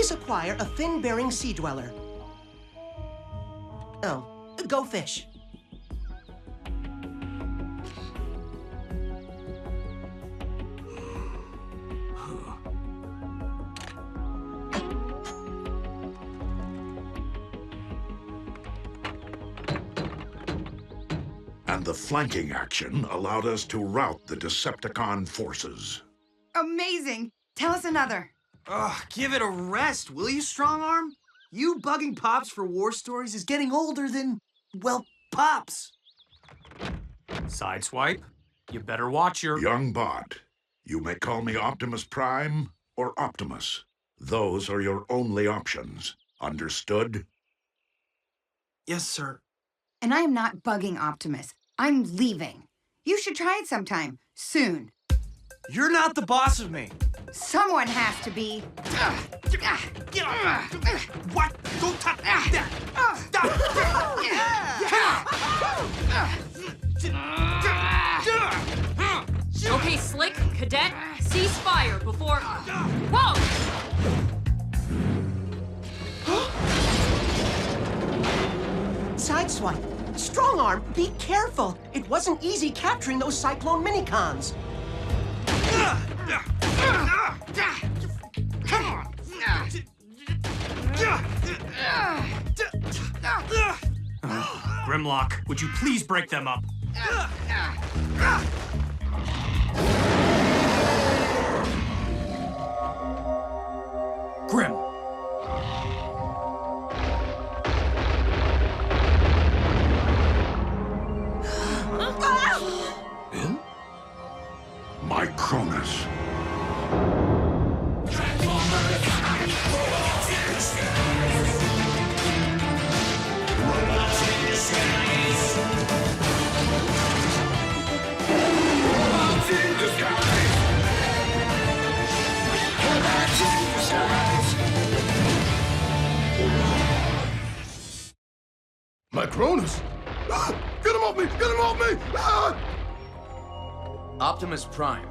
Please acquire a fin-bearing sea dweller. Oh, go fish. And the flanking action allowed us to rout the Decepticon forces. Amazing! Tell us another. Ugh, give it a rest, will you, Strongarm? You bugging Pops for war stories is getting older than, well, Pops. Sideswipe, you better watch your... Young bot, you may call me Optimus Prime or Optimus. Those are your only options. Understood? Yes, sir. And I am not bugging Optimus. I'm leaving. You should try it sometime, soon. You're not the boss of me. Someone has to be. What? Don't touch that! Stop! Okay, Slick, Cadet, cease fire before... Whoa! Sideswipe. Strongarm, be careful. It wasn't easy capturing those Cyclone minicons. Come on! Grimlock, would you please break them up? Grim. My Cronus. My Cronus? Ah! Get him off me! Get him off me! Ah! Optimus Prime,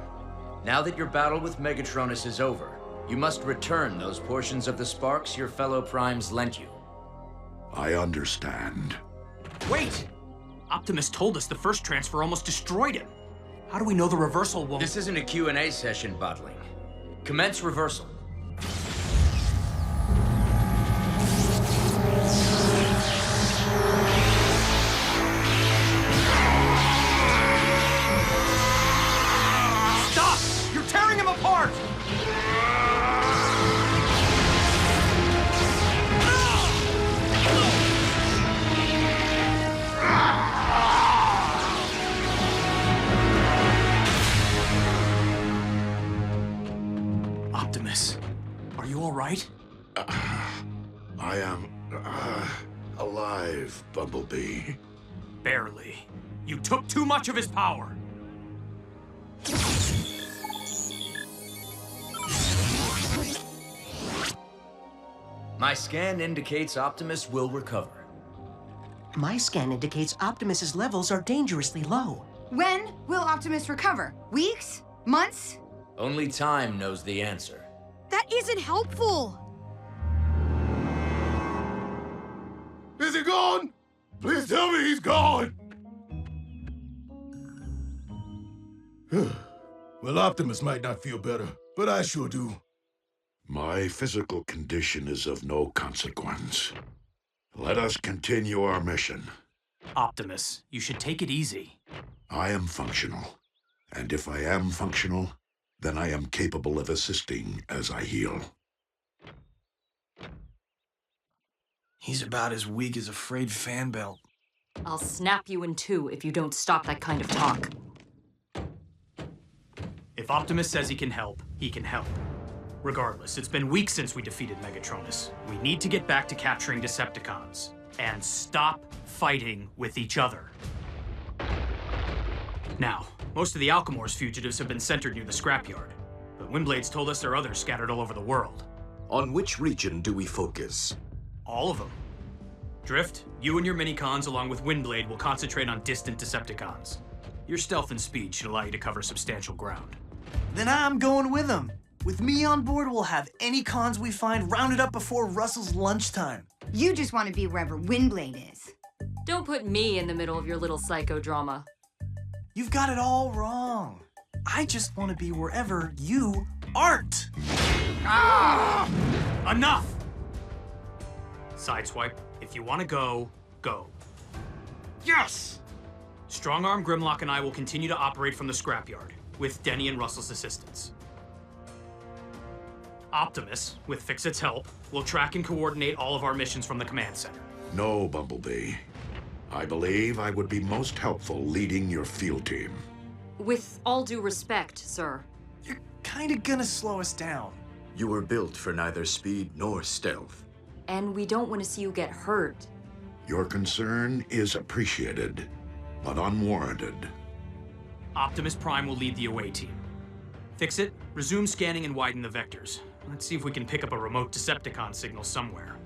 now that your battle with Megatronus is over, you must return those portions of the sparks your fellow Primes lent you. I understand. Wait! Optimus told us the first transfer almost destroyed him. How do we know the reversal won't... This isn't a Q&A session, Botling. Commence reversal. Stop! You're tearing him apart! Optimus, are you all right? I am alive, Bumblebee. Barely. You took too much of his power. My scan indicates Optimus will recover. My scan indicates Optimus's levels are dangerously low. When will Optimus recover? Weeks? Months? Only time knows the answer. That isn't helpful. Is he gone? Please tell me he's gone! Well, Optimus might not feel better, but I sure do. My physical condition is of no consequence. Let us continue our mission. Optimus, you should take it easy. I am functional. And if I am functional, then I am capable of assisting as I heal. He's about as weak as a frayed fan belt. I'll snap you in two if you don't stop that kind of talk. If Optimus says he can help, he can help. Regardless, it's been weeks since we defeated Megatronus. We need to get back to capturing Decepticons. And stop fighting with each other. Now, most of the Alchemor's fugitives have been centered near the scrapyard. But Windblade's told us there are others scattered all over the world. On which region do we focus? All of them. Drift, you and your minicons along with Windblade will concentrate on distant Decepticons. Your stealth and speed should allow you to cover substantial ground. Then I'm going with him. With me on board, we'll have any cons we find rounded up before Russell's lunchtime. You just want to be wherever Windblade is. Don't put me in the middle of your little psychodrama. You've got it all wrong. I just want to be wherever you aren't. Ah! Enough! Sideswipe, if you want to go, go. Yes! Strongarm, Grimlock, and I will continue to operate from the scrapyard, with Denny and Russell's assistance. Optimus, with Fix-It's help, will track and coordinate all of our missions from the command center. No, Bumblebee. I believe I would be most helpful leading your field team. With all due respect, sir. You're kind of gonna slow us down. You were built for neither speed nor stealth. And we don't want to see you get hurt. Your concern is appreciated, but unwarranted. Optimus Prime will lead the away team. Fix-It, resume scanning and widen the vectors. Let's see if we can pick up a remote Decepticon signal somewhere.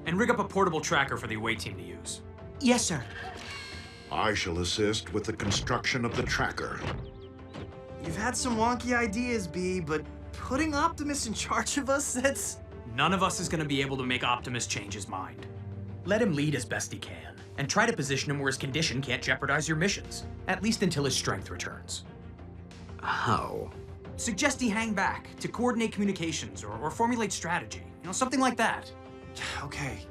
And rig up a portable tracker for the away team to use. Yes, sir. I shall assist with the construction of the tracker. You've had some wonky ideas, B, but putting Optimus in charge of us, that's... None of us is going to be able to make Optimus change his mind. Let him lead as best he can, and try to position him where his condition can't jeopardize your missions, at least until his strength returns. How? Suggest he hang back to coordinate communications or formulate strategy. You know, something like that. Okay.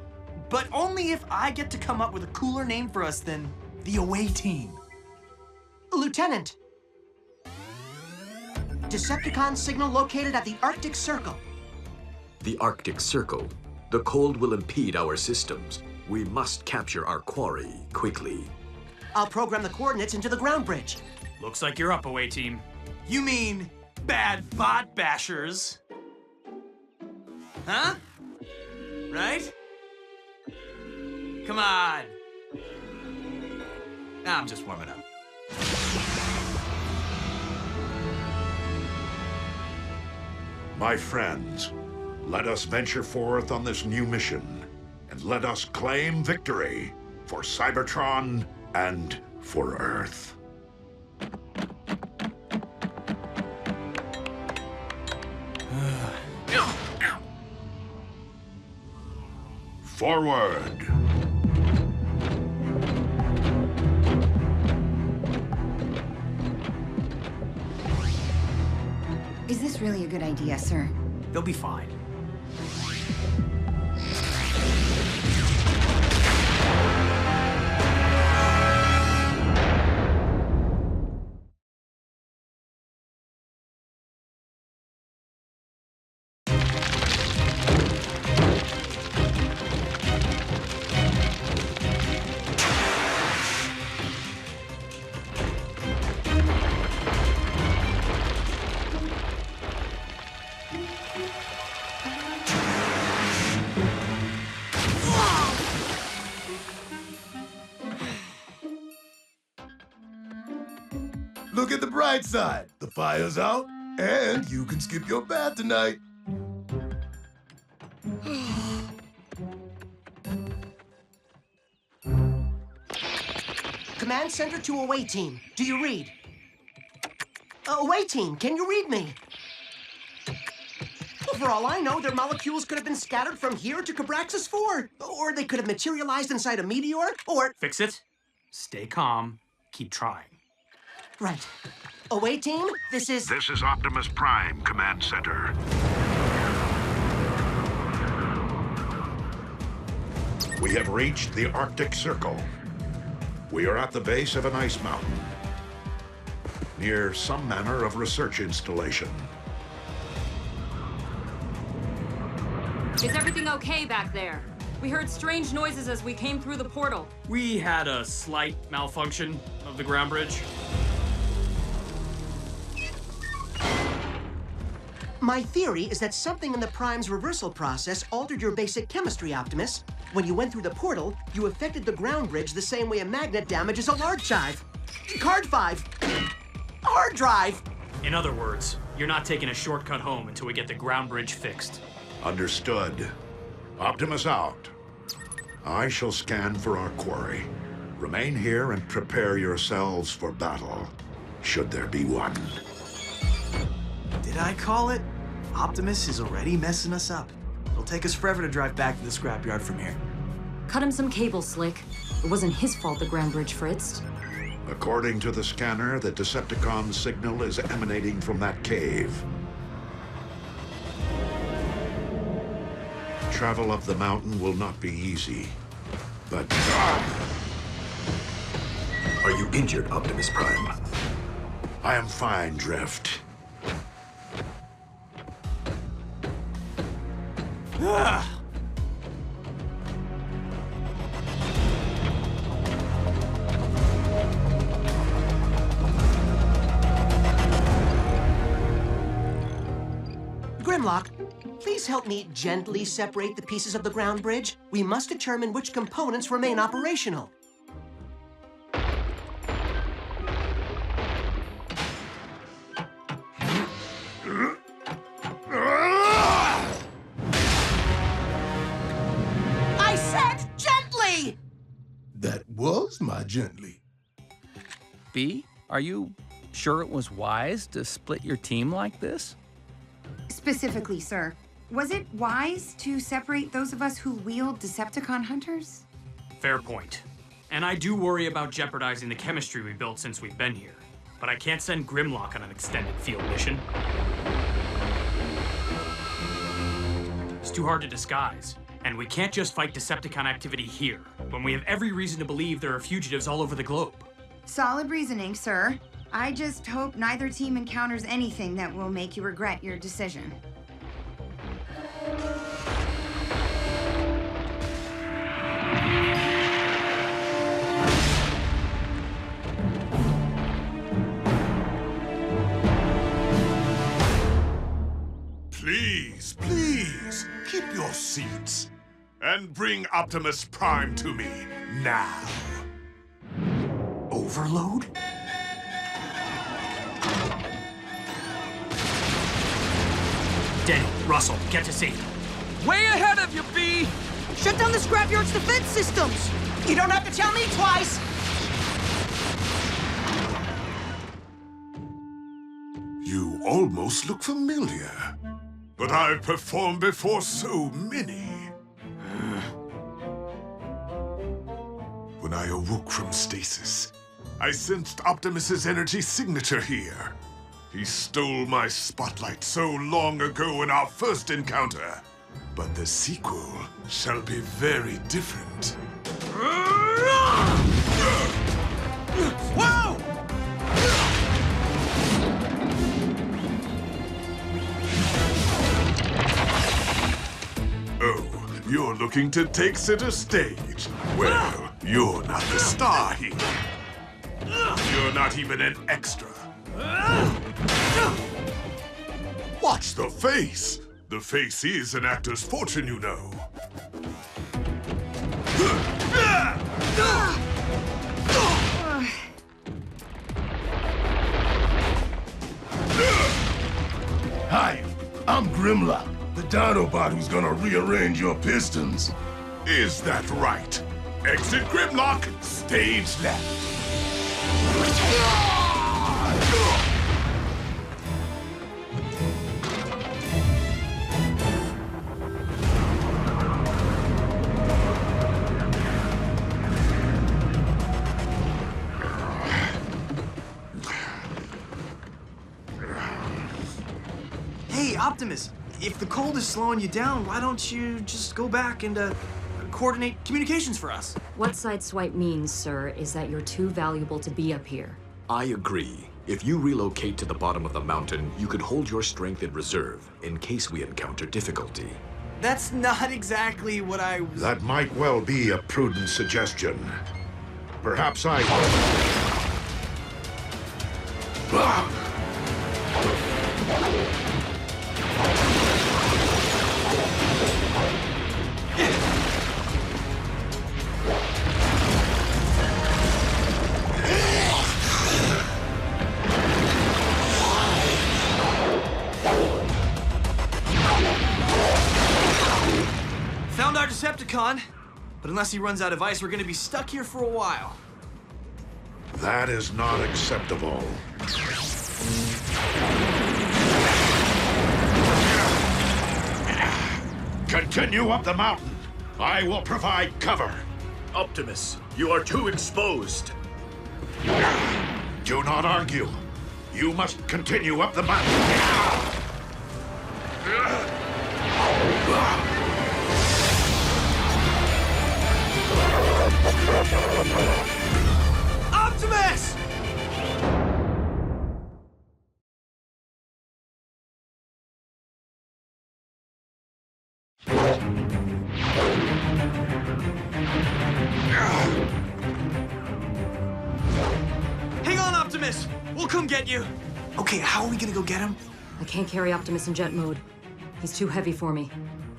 But only if I get to come up with a cooler name for us than the away team. Lieutenant! Decepticon signal located at the Arctic Circle. The Arctic Circle. The cold will impede our systems. We must capture our quarry quickly. I'll program the coordinates into the ground bridge. Looks like you're up, away team. You mean bad bot bashers? Huh? Right? Come on. Nah, I'm just warming up. My friends, let us venture forth on this new mission, and let us claim victory for Cybertron and for Earth. Forward! Is this really a good idea, sir? They'll be fine. Look at the bright side. The fire's out, and you can skip your bath tonight. Command center to away team. Do you read? Away team, can you read me? Well, for all I know, their molecules could have been scattered from here to Cabraxis 4. Or they could have materialized inside a meteor, or... Fix it. Stay calm. Keep trying. Right. Away team, this is... This is Optimus Prime, Command Center. We have reached the Arctic Circle. We are at the base of an ice mountain, near some manner of research installation. Is everything okay back there? We heard strange noises as we came through the portal. We had a slight malfunction of the ground bridge. My theory is that something in the Prime's reversal process altered your basic chemistry, Optimus. When you went through the portal, you affected the ground bridge the same way a magnet damages a large drive. Hard drive! In other words, you're not taking a shortcut home until we get the ground bridge fixed. Understood. Optimus out. I shall scan for our quarry. Remain here and prepare yourselves for battle, should there be one. Did I call it? Optimus is already messing us up. It'll take us forever to drive back to the scrapyard from here. Cut him some cable, Slick. It wasn't his fault the ground bridge fritzed. According to the scanner, the Decepticon signal is emanating from that cave. Travel up the mountain will not be easy, but... Are you injured, Optimus Prime? I am fine, Drift. Grimlock, please help me gently separate the pieces of the ground bridge. We must determine which components remain operational. I said gently! That was my gently. B, are you sure it was wise to split your team like this? Specifically, sir, was it wise to separate those of us who wield Decepticon hunters? Fair point. And I do worry about jeopardizing the chemistry we built since we've been here. But I can't send Grimlock on an extended field mission. It's too hard to disguise. And we can't just fight Decepticon activity here, when we have every reason to believe there are fugitives all over the globe. Solid reasoning, sir. I just hope neither team encounters anything that will make you regret your decision. Please, please, keep your seats. And bring Optimus Prime to me, now. Overload? Denny, Russell, get to safety. Way ahead of you, B! Shut down the scrapyard's defense systems! You don't have to tell me twice! You almost look familiar. But I've performed before so many. When I awoke from stasis, I sensed Optimus's energy signature here. He stole my spotlight so long ago in our first encounter. But the sequel shall be very different. Whoa! Oh, you're looking to take center stage. Well, you're not the star here. You're not even an extra. Watch the face. The face is an actor's fortune, you know. Hi, I'm Grimlock, the dinobot who's gonna rearrange your pistons. Is that right? Exit Grimlock, stage left. Hey, Optimus, if the cold is slowing you down, why don't you just go back and coordinate communications for us? What Sideswipe means, sir, is that you're too valuable to be up here. I agree. If you relocate to the bottom of the mountain, you could hold your strength in reserve in case we encounter difficulty. That's not exactly what I was... That might well be a prudent suggestion. Perhaps I... Found our Decepticon, but unless he runs out of ice, we're gonna be stuck here for a while. That is not acceptable. Continue up the mountain. I will provide cover. Optimus, you are too exposed. Do not argue. You must continue up the mountain. Optimus! Hang on, Optimus! We'll come get you! Okay, how are we gonna go get him? I can't carry Optimus in jet mode. He's too heavy for me.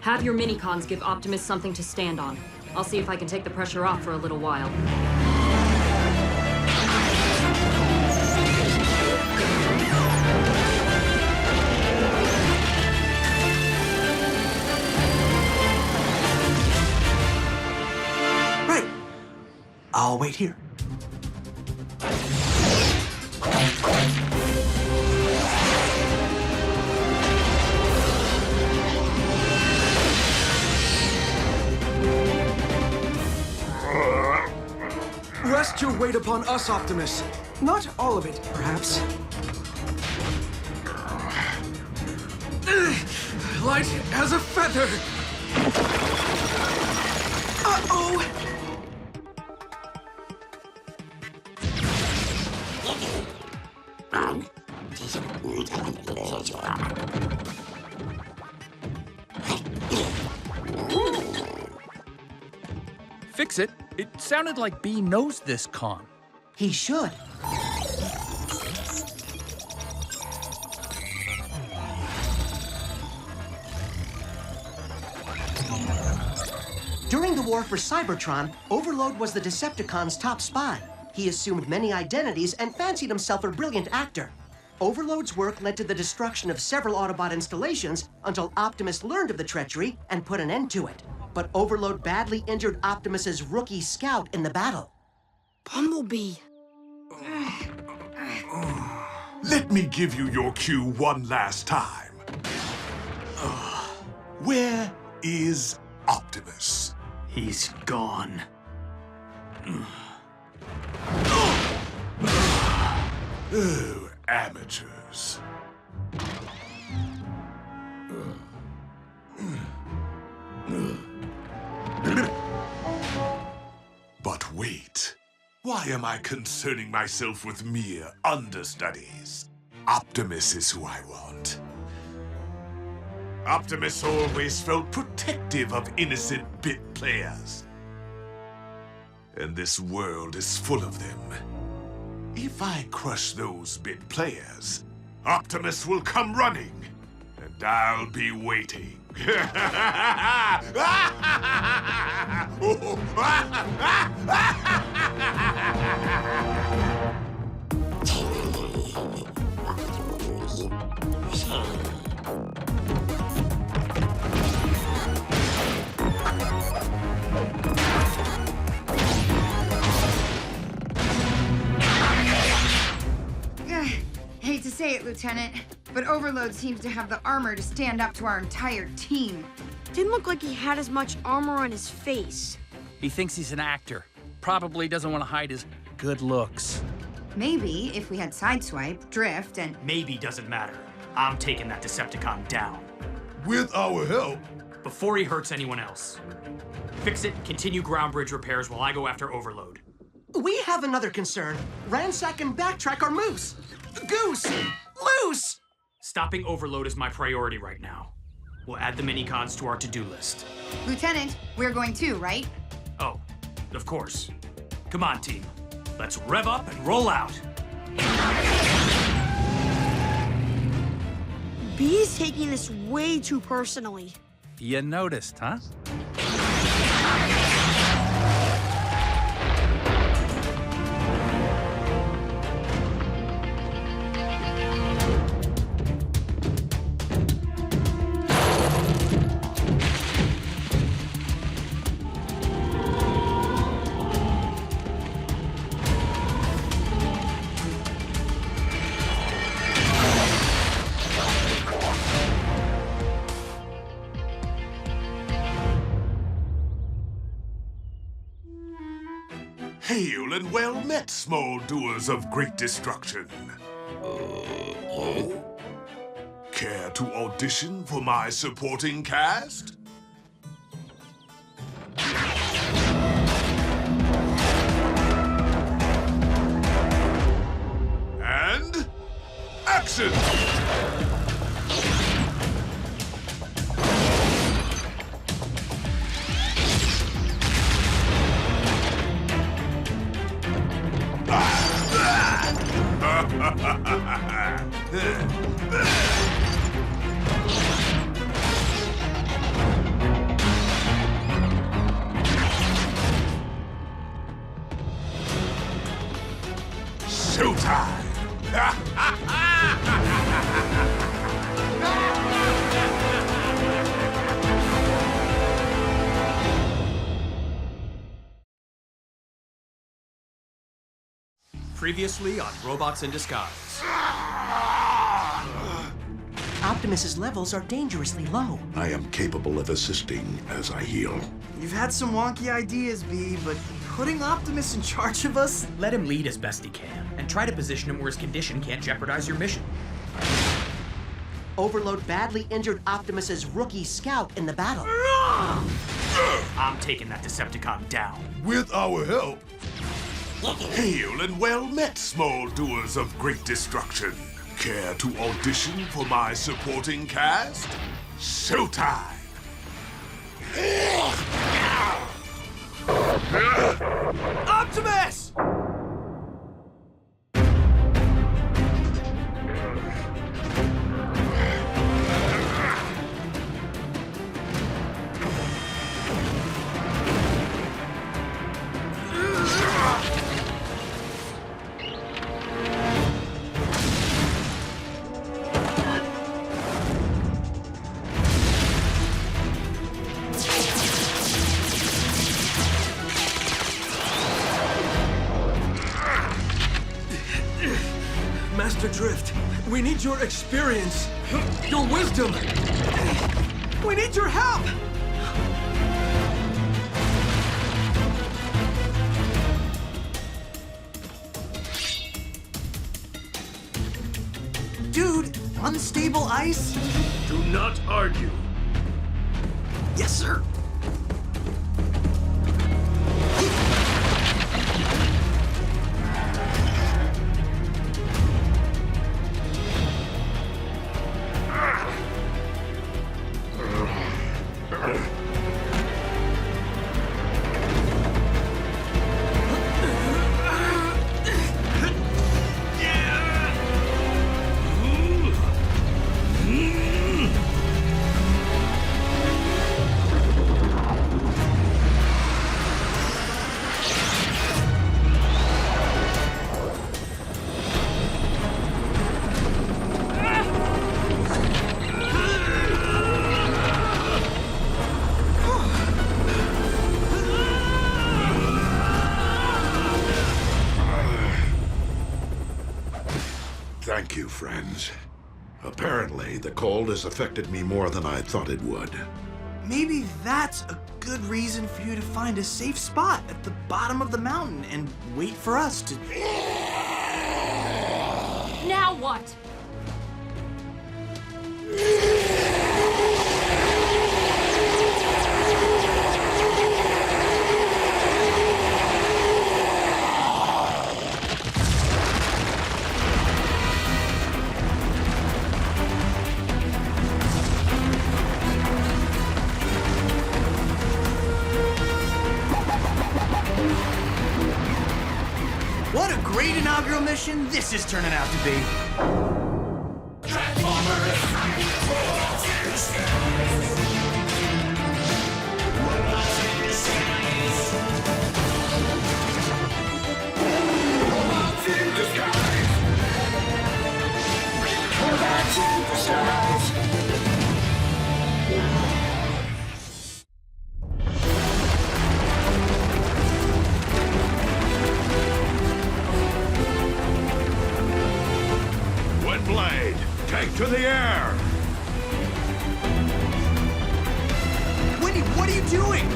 Have your minicons give Optimus something to stand on. I'll see if I can take the pressure off for a little while. Right. I'll wait here. Rest your weight upon us, Optimus. Not all of it, perhaps. Light as a feather. Uh-oh! Fix it? It sounded like B knows this con. He should. During the war for Cybertron, Overload was the Decepticons' top spy. He assumed many identities and fancied himself a brilliant actor. Overload's work led to the destruction of several Autobot installations until Optimus learned of the treachery and put an end to it. But Overload badly injured Optimus's rookie scout in the battle. Bumblebee. Let me give you your cue one last time. Where is Optimus? He's gone. Oh, amateurs. But wait. Why am I concerning myself with mere understudies? Optimus is who I want. Optimus always felt protective of innocent bit players. And this world is full of them. If I crush those bit players, Optimus will come running, and I'll be waiting. Hate to say it, Lieutenant, but Overload seems to have the armor to stand up to our entire team. Didn't look like he had as much armor on his face. He thinks he's an actor. Probably doesn't want to hide his good looks. Maybe if we had Sideswipe, Drift, and... Maybe doesn't matter. I'm taking that Decepticon down. With our help. Before he hurts anyone else. Fix it, continue ground bridge repairs while I go after Overload. We have another concern. Ransack and backtrack our moose. Goose! Loose! Stopping Overload is my priority right now. We'll add the minicons to our to-do list. Lieutenant, we're going too, right? Oh, of course. Come on, team. Let's rev up and roll out. B's taking this way too personally. You noticed, huh? Hail and well met, small doers of great destruction. Care to audition for my supporting cast? And action! Showtime! Previously on Robots in Disguise. Optimus's levels are dangerously low. I am capable of assisting as I heal. You've had some wonky ideas, B, but putting Optimus in charge of us? Let him lead as best he can, and try to position him where his condition can't jeopardize your mission. Overload badly injured Optimus's rookie scout in the battle. I'm taking that Decepticon down. With our help. Hail and well met, small doers of great destruction. Care to audition for my supporting cast? Showtime! Optimus! Master Drift, we need your experience, your wisdom. We need your help! Dude, unstable ice? Do not argue. Yes, sir. Thank you, friends. Apparently, the cold has affected me more than I thought it would. Maybe that's a good reason for you to find a safe spot at the bottom of the mountain and wait for us to... Now what? What a great inaugural mission this is turning out to be. Windblade, take to the air! Winnie, what are you doing?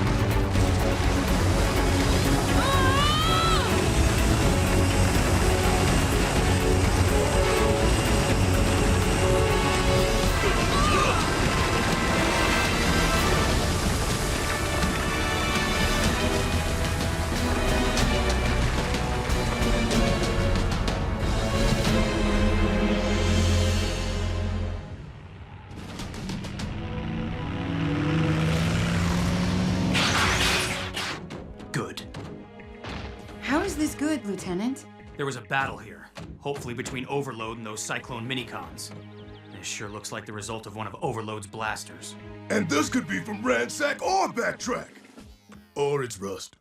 How is this good, Lieutenant? There was a battle here, hopefully between Overload and those Cyclone minicons. This sure looks like the result of one of Overload's blasters. And this could be from Ransack or Backtrack. Or it's Rust.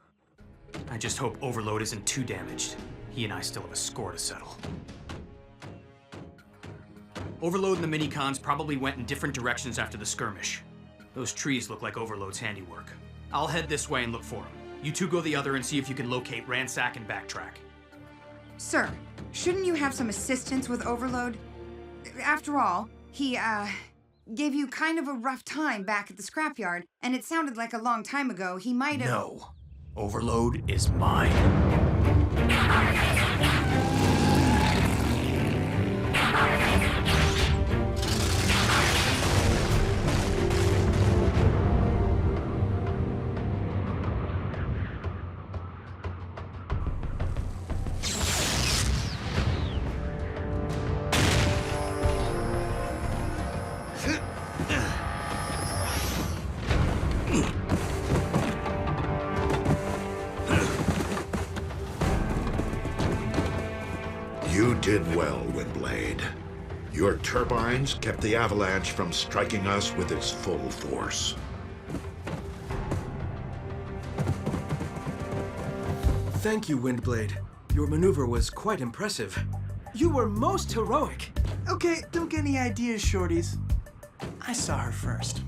I just hope Overload isn't too damaged. He and I still have a score to settle. Overload and the minicons probably went in different directions after the skirmish. Those trees look like Overload's handiwork. I'll head this way and look for him. You two go the other and see if you can locate Ransack and Backtrack. Sir, shouldn't you have some assistance with Overload? After all, he, gave you kind of a rough time back at the scrapyard, and it sounded like a long time ago he might have— No. Overload is mine. You did well, Windblade. Your turbines kept the avalanche from striking us with its full force. Thank you, Windblade. Your maneuver was quite impressive. You were most heroic. Okay, don't get any ideas, shorties. I saw her first.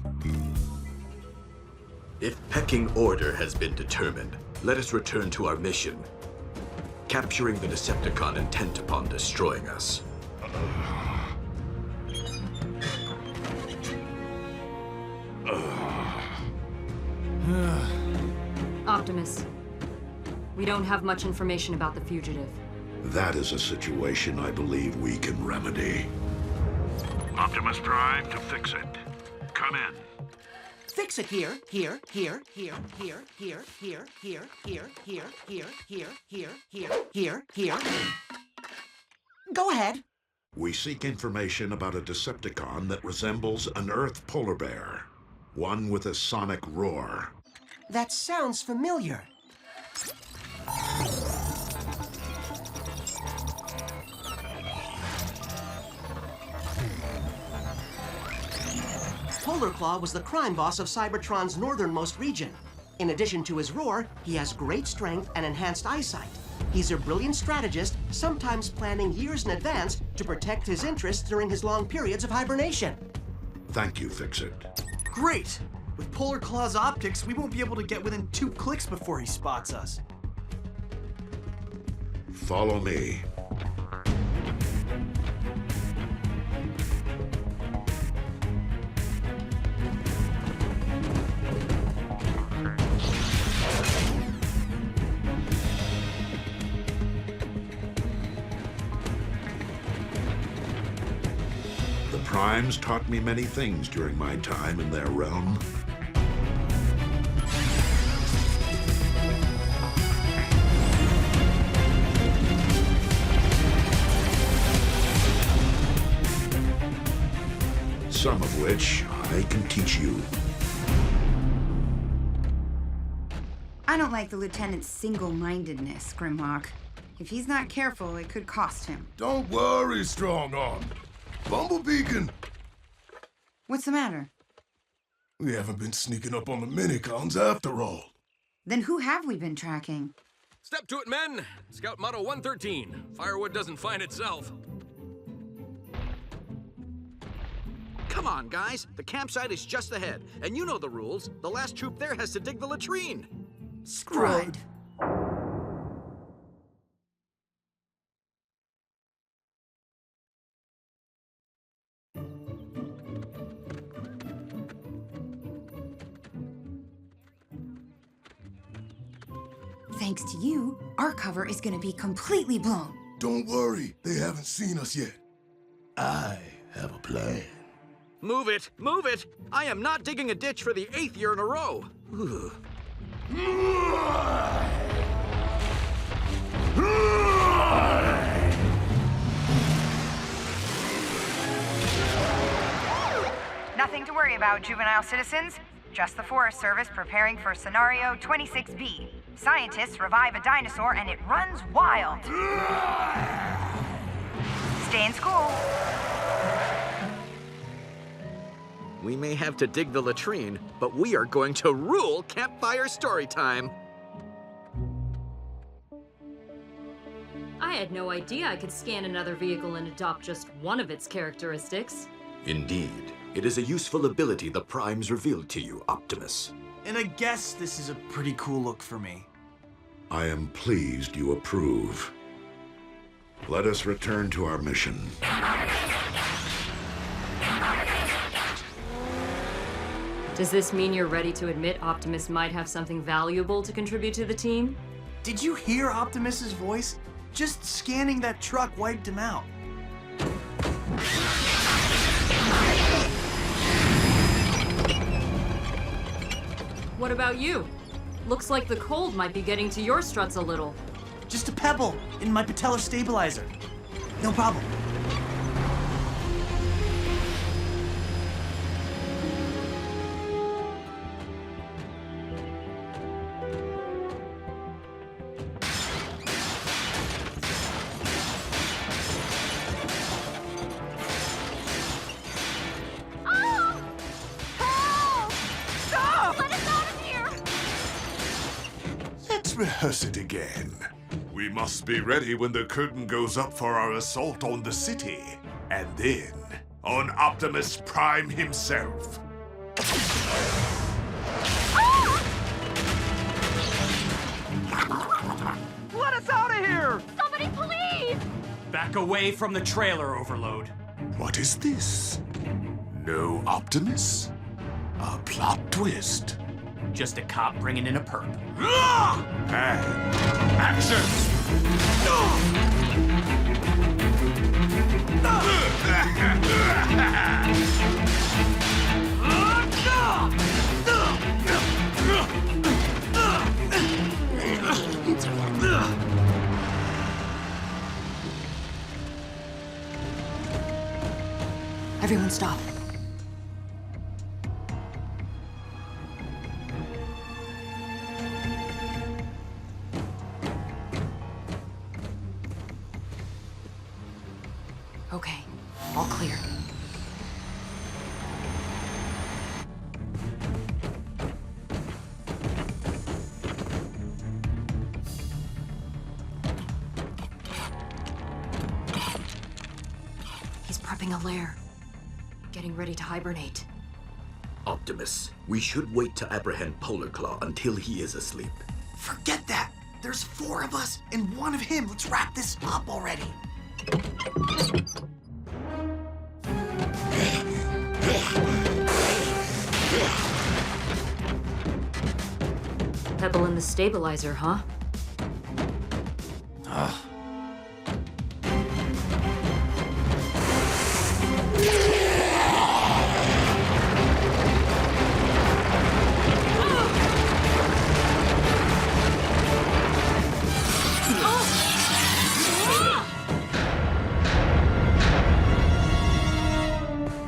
If pecking order has been determined, let us return to our mission. Capturing the Decepticon intent upon destroying us. Optimus, we don't have much information about the fugitive. That is a situation I believe we can remedy. Optimus Prime to fix it. Come in. Fix it here, here, here, here, here, here, here, here, here, here, here, here, here, here, here. Go ahead. We seek information about a Decepticon that resembles an Earth polar bear. One with a sonic roar. That sounds familiar. Polar Claw was the crime boss of Cybertron's northernmost region. In addition to his roar, he has great strength and enhanced eyesight. He's a brilliant strategist, sometimes planning years in advance to protect his interests during his long periods of hibernation. Thank you, Fix-It. Great! With Polar Claw's optics, we won't be able to get within 2 clicks before he spots us. Follow me. The Primes taught me many things during my time in their realm. Some of which I can teach you. I don't like the Lieutenant's single-mindedness, Grimlock. If he's not careful, it could cost him. Don't worry, Strongarm. Bumblebee can... What's the matter? We haven't been sneaking up on the minicons after all. Then who have we been tracking? Step to it, men! Scout Motto 113. Firewood doesn't find itself. Come on, guys. The campsite is just ahead. And you know the rules. The last troop there has to dig the latrine. Scrud. Thanks to you, our cover is gonna be completely blown. Don't worry, they haven't seen us yet. I have a plan. Move it! Move it! I am not digging a ditch for the 8th year in a row. Nothing to worry about, juvenile citizens. Just the Forest Service preparing for Scenario 26B. Scientists revive a dinosaur and it runs wild. Stay in school. We may have to dig the latrine, but we are going to rule campfire story time. I had no idea I could scan another vehicle and adopt just one of its characteristics. Indeed. It is a useful ability the Primes revealed to you, Optimus. And I guess this is a pretty cool look for me. I am pleased you approve. Let us return to our mission. Does this mean you're ready to admit Optimus might have something valuable to contribute to the team? Did you hear Optimus's voice? Just scanning that truck wiped him out. What about you? Looks like the cold might be getting to your struts a little. Just a pebble in my patellar stabilizer. No problem. Let's rehearse it again. We must be ready when the curtain goes up for our assault on the city. And then, on Optimus Prime himself. Let us out of here! Somebody please! Back away from the trailer, Overload. What is this? No Optimus? A plot twist. Just a cop bringing in a perp. And action! Everyone stop. Okay, all clear. He's prepping a lair. Getting ready to hibernate. Optimus, we should wait to apprehend Polar Claw until he is asleep. Forget that! There's 4 of us and 1 of him. Let's wrap this up already. Pebble in the stabilizer, huh?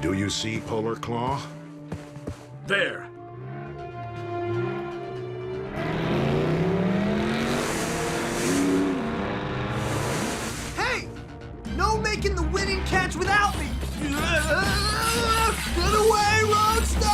Do you see Polar Claw? There! Hey! No making the winning catch without me! Get away, Roadster!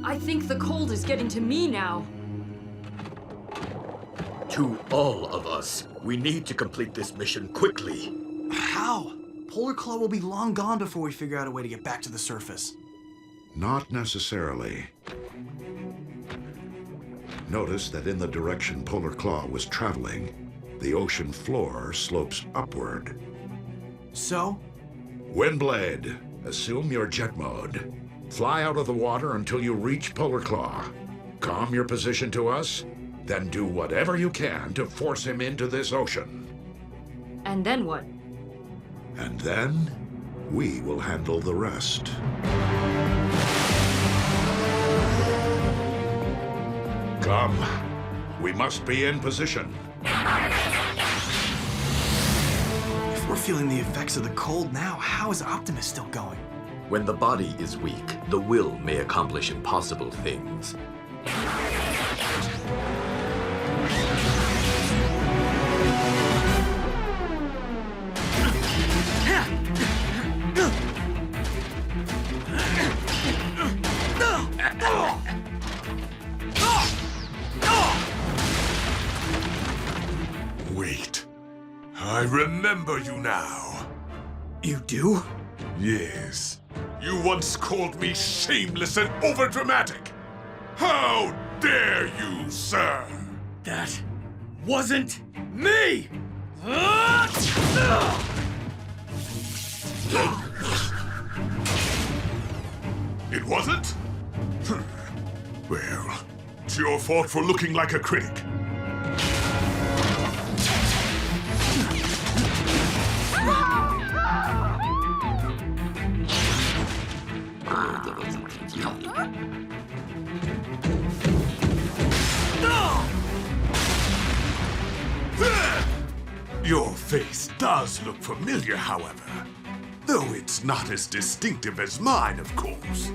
I think the cold is getting to me now. To all of us, we need to complete this mission quickly. How? Polar Claw will be long gone before we figure out a way to get back to the surface. Not necessarily. Notice that in the direction Polar Claw was traveling, the ocean floor slopes upward. So? Windblade, assume your jet mode. Fly out of the water until you reach Polar Claw. calm your position to us? Then do whatever you can to force him into this ocean. And then what? And then, we will handle the rest. Come. We must be in position. If we're feeling the effects of the cold now, how is Optimus still going? When the body is weak, the will may accomplish impossible things. Wait. I remember you now. You do? Yes. You once called me shameless and overdramatic. How dare you, sir? That wasn't me! It wasn't? Well, it's your fault for looking like a critic. Your face does look familiar, however. Though it's not as distinctive as mine, of course.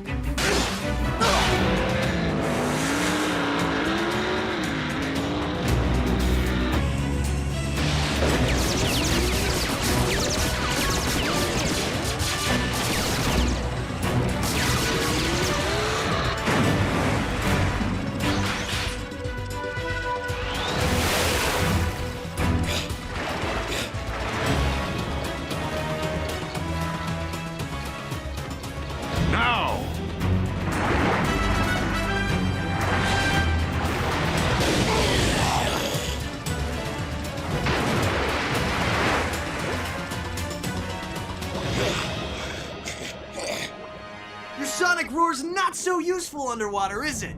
Sonic roar's not so useful underwater, is it?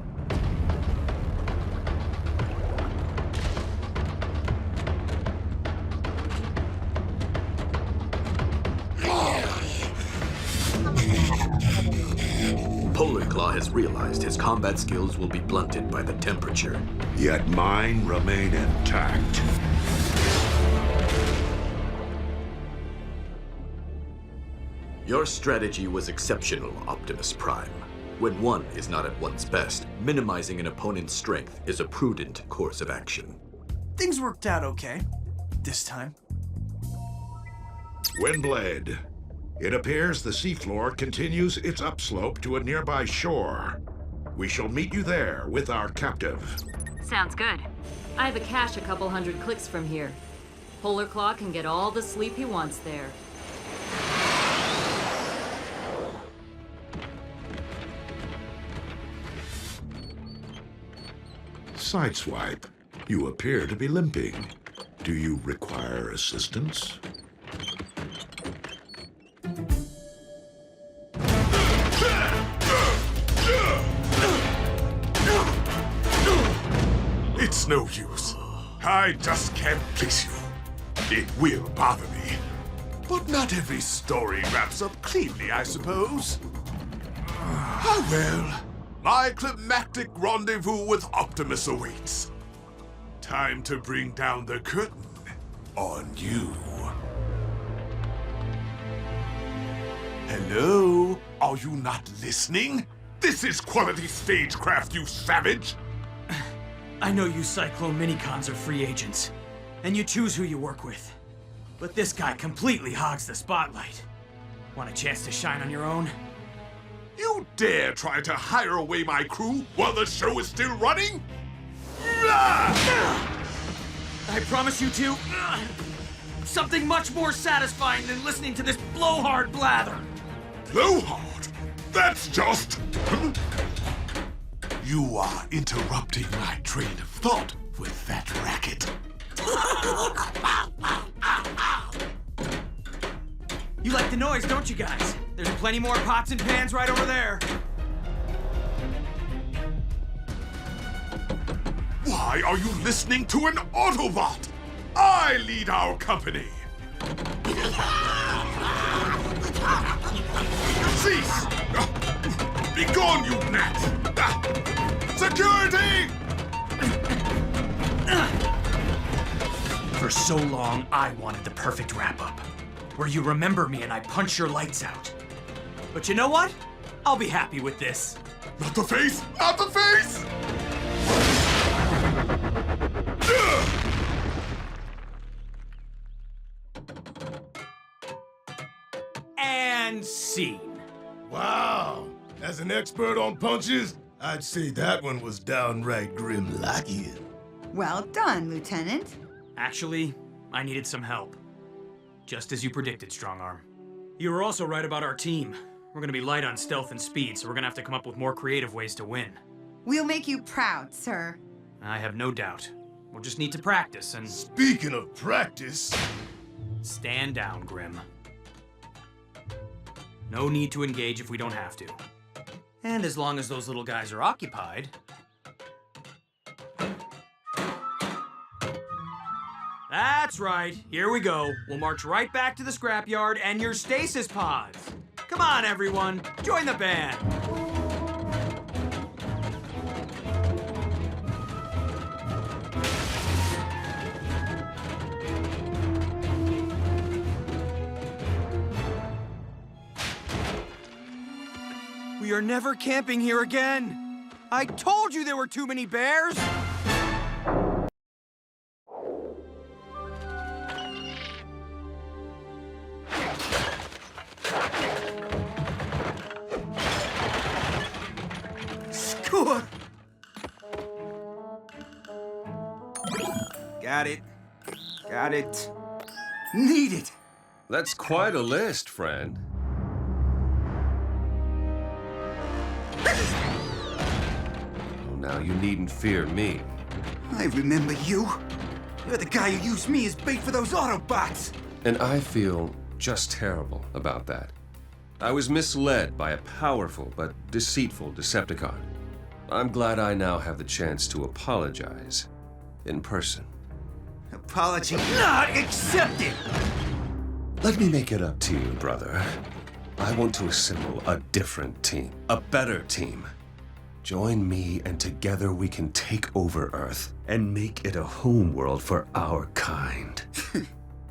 Polar Claw has realized his combat skills will be blunted by the temperature. Yet mine remain intact. Your strategy was exceptional, Optimus Prime. When one is not at one's best, minimizing an opponent's strength is a prudent course of action. Things worked out okay. This time. Windblade. It appears the seafloor continues its upslope to a nearby shore. We shall meet you there with our captive. Sounds good. I have a cache a couple hundred clicks from here. Polar Claw can get all the sleep he wants there. Sideswipe, you appear to be limping. Do you require assistance? It's no use. I just can't place you. It will bother me. But not every story wraps up cleanly, I suppose. Ah, well. My climactic rendezvous with Optimus awaits. Time to bring down the curtain on you. Hello? Are you not listening? This is quality stagecraft, you savage! I know you Cyclone Minicons are free agents, and you choose who you work with. But this guy completely hogs the spotlight. Want a chance to shine on your own? You dare try to hire away my crew while the show is still running? I promise you two, something much more satisfying than listening to this blowhard blather. Blowhard? That's just... You are interrupting my train of thought with that racket. You like the noise, don't you guys? There's plenty more pots and pans right over there. Why are you listening to an Autobot? I lead our company. Cease! Be gone, you gnat! Security! For so long, I wanted the perfect wrap-up, where you remember me and I punch your lights out. But you know what? I'll be happy with this. Not the face! Not the face! And scene. Wow! As an expert on punches, I'd say that one was downright grim like you. Well done, Lieutenant. Actually, I needed some help. Just as you predicted, Strongarm. You were also right about our team. We're gonna be light on stealth and speed, so we're gonna have to come up with more creative ways to win. We'll make you proud, sir. I have no doubt. We'll just need to practice and... Speaking of practice... Stand down, Grim. No need to engage if we don't have to. And as long as those little guys are occupied... That's right. Here we go. We'll march right back to the scrapyard and your stasis pods. Come on, everyone. Join the band. We are never camping here again. I told you there were too many bears. Score! Got it. Got it. Need it. That's quite a list, friend. Oh, now you needn't fear me. I remember you. You're the guy who used me as bait for those Autobots. And I feel just terrible about that. I was misled by a powerful but deceitful Decepticon. I'm glad I now have the chance to apologize in person. Apology not accepted! Let me make it up to you, brother. I want to assemble a different team, a better team. Join me, and together we can take over Earth and make it a home world for our kind.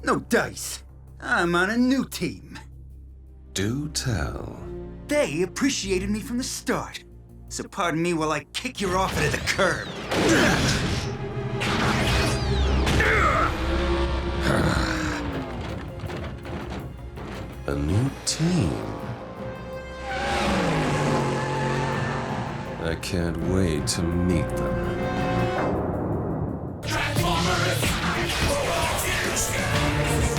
No dice. I'm on a new team. Do tell. They appreciated me from the start. So pardon me while I kick your offer to the curb. A new team. I can't wait to meet them. Transformers! Robots in disguise!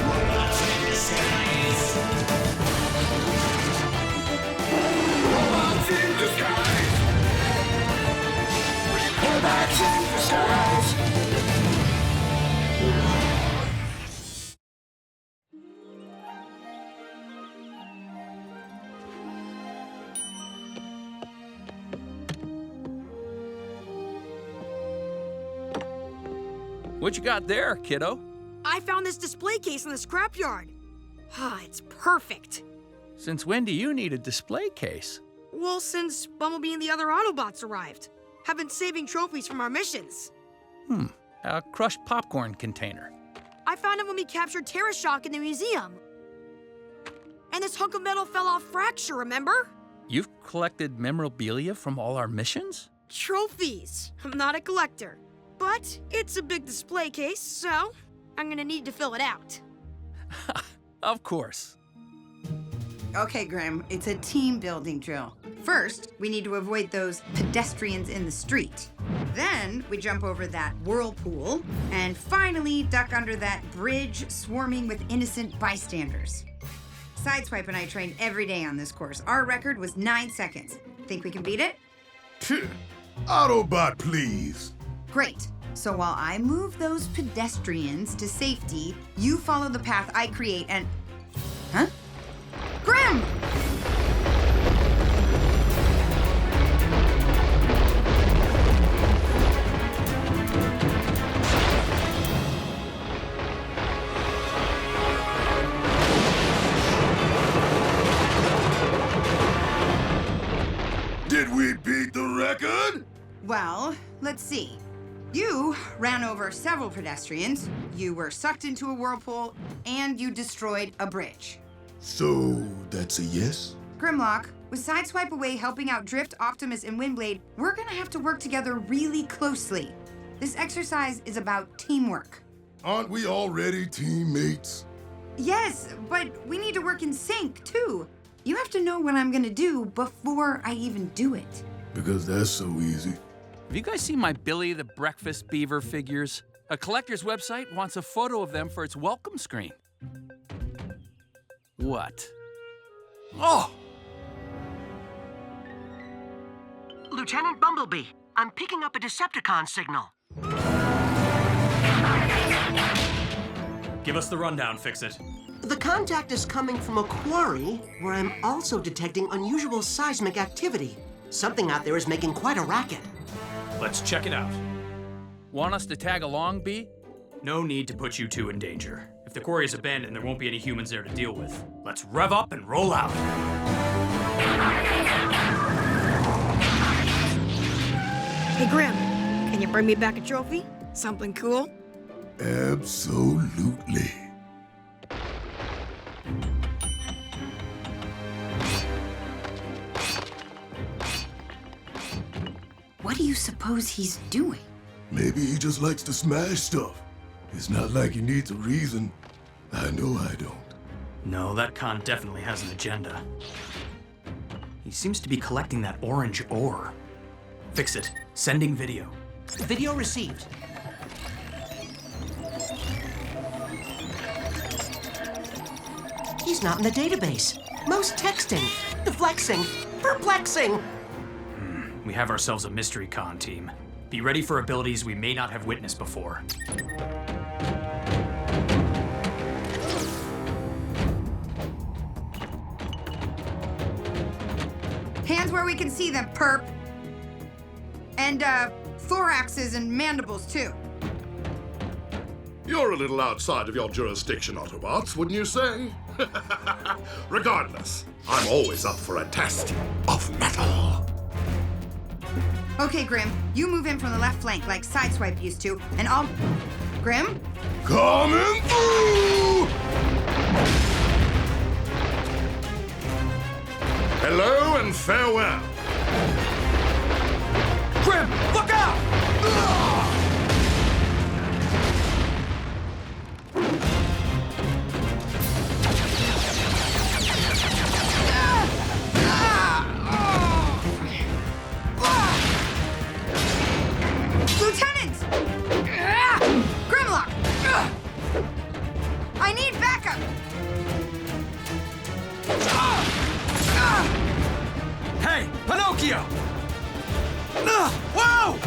Robots in disguise! Robots in disguise! Robots in disguise! What you got there, kiddo? I found this display case in the scrapyard. Ah, it's perfect. Since when do you need a display case? Well, since Bumblebee and the other Autobots arrived. Have been saving trophies from our missions. A crushed popcorn container. I found it when we captured Terra Shock in the museum. And this hunk of metal fell off Fracture, remember? You've collected memorabilia from all our missions? Trophies. I'm not a collector. But it's a big display case, so I'm gonna need to fill it out. Of course. Okay, Grim, it's a team building drill. First, we need to avoid those pedestrians in the street. Then, we jump over that whirlpool. And finally, duck under that bridge swarming with innocent bystanders. Sideswipe and I train every day on this course. Our record was 9 seconds. Think we can beat it? Autobot, please. Great. So while I move those pedestrians to safety, you follow the path I create and... Huh? Grim! Well, let's see. You ran over several pedestrians, you were sucked into a whirlpool, and you destroyed a bridge. So, that's a yes? Grimlock, with Sideswipe away helping out Drift, Optimus, and Windblade, we're gonna have to work together really closely. This exercise is about teamwork. Aren't we already teammates? Yes, but we need to work in sync, too. You have to know what I'm gonna do before I even do it. Because that's so easy. Have you guys seen my Billy the Breakfast Beaver figures? A collector's website wants a photo of them for its welcome screen. What? Oh! Lieutenant Bumblebee, I'm picking up a Decepticon signal. Give us the rundown, Fix-It. The contact is coming from a quarry where I'm also detecting unusual seismic activity. Something out there is making quite a racket. Let's check it out. Want us to tag along, B? No need to put you two in danger. If the quarry is abandoned, there won't be any humans there to deal with. Let's rev up and roll out. Hey, Grim, can you bring me back a trophy? Something cool? Absolutely. What do you suppose he's doing? Maybe he just likes to smash stuff. It's not like he needs a reason. I know I don't. No, that con definitely has an agenda. He seems to be collecting that orange ore. Fix-It. Sending video. Video received. He's not in the database. Most texting, deflexing, perplexing. We have ourselves a mystery con team. Be ready for abilities we may not have witnessed before. Hands where we can see them, perp. And, thoraxes and mandibles, too. You're a little outside of your jurisdiction, Autobots, wouldn't you say? Regardless, I'm always up for a test of metal. Okay, Grim, you move in from the left flank like Sideswipe used to, and I'll... Grim? Coming through! Hello and farewell. Grim, look out! Lieutenant! Grimlock! I need backup! Hey, Pinocchio! Whoa!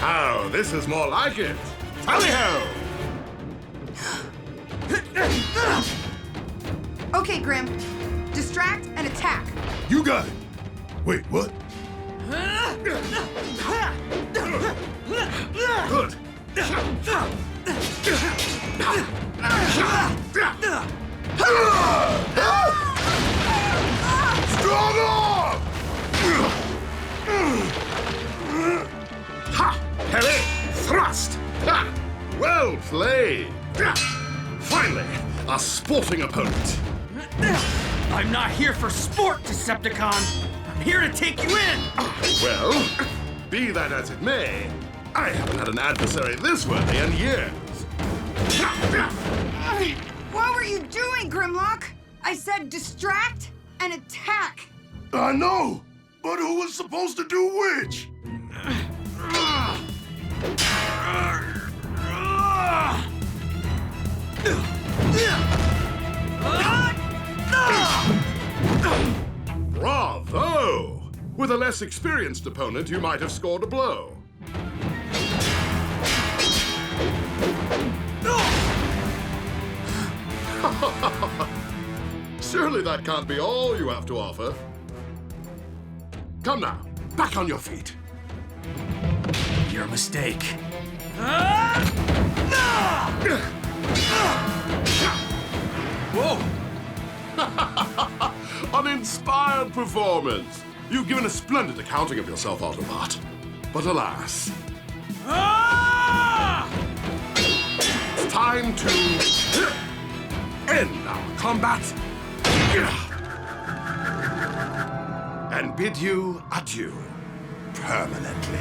Oh, this is more like it. Tally-ho! Okay, Grim. Distract and attack. You got it. Wait, what? Good. Strong! Ha! Heavy thrust! Ha! Well played! Finally, a sporting opponent. I'm not here for sport, Decepticon. I'm here to take you in. Well, be that as it may, I haven't had an adversary this worthy in years. What were you doing, Grimlock? I said distract and attack. I know, but who was supposed to do which? Bravo! With a less experienced opponent, you might have scored a blow. Surely that can't be all you have to offer. Come now, back on your feet. Your mistake. Whoa! uninspired performance. You've given a splendid accounting of yourself, Autobot. But alas, it's time to end our combat and bid you adieu permanently.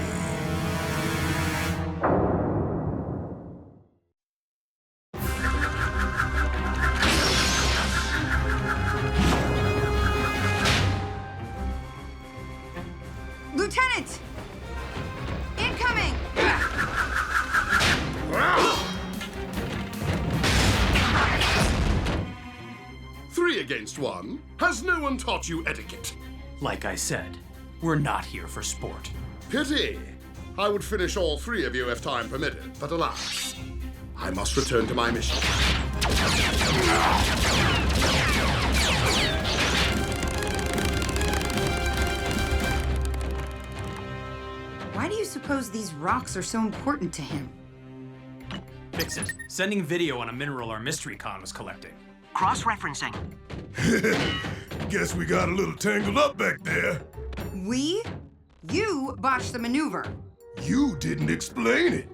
Lieutenant! Incoming! 3 against 1? Has no one taught you etiquette? Like I said, we're not here for sport. Pity. I would finish all 3 of you if time permitted, but alas, I must return to my mission. Why do you suppose these rocks are so important to him? Fix it. Sending video on a mineral our mystery con was collecting. Cross-referencing. Guess we got a little tangled up back there. We? You botched the maneuver. You didn't explain it.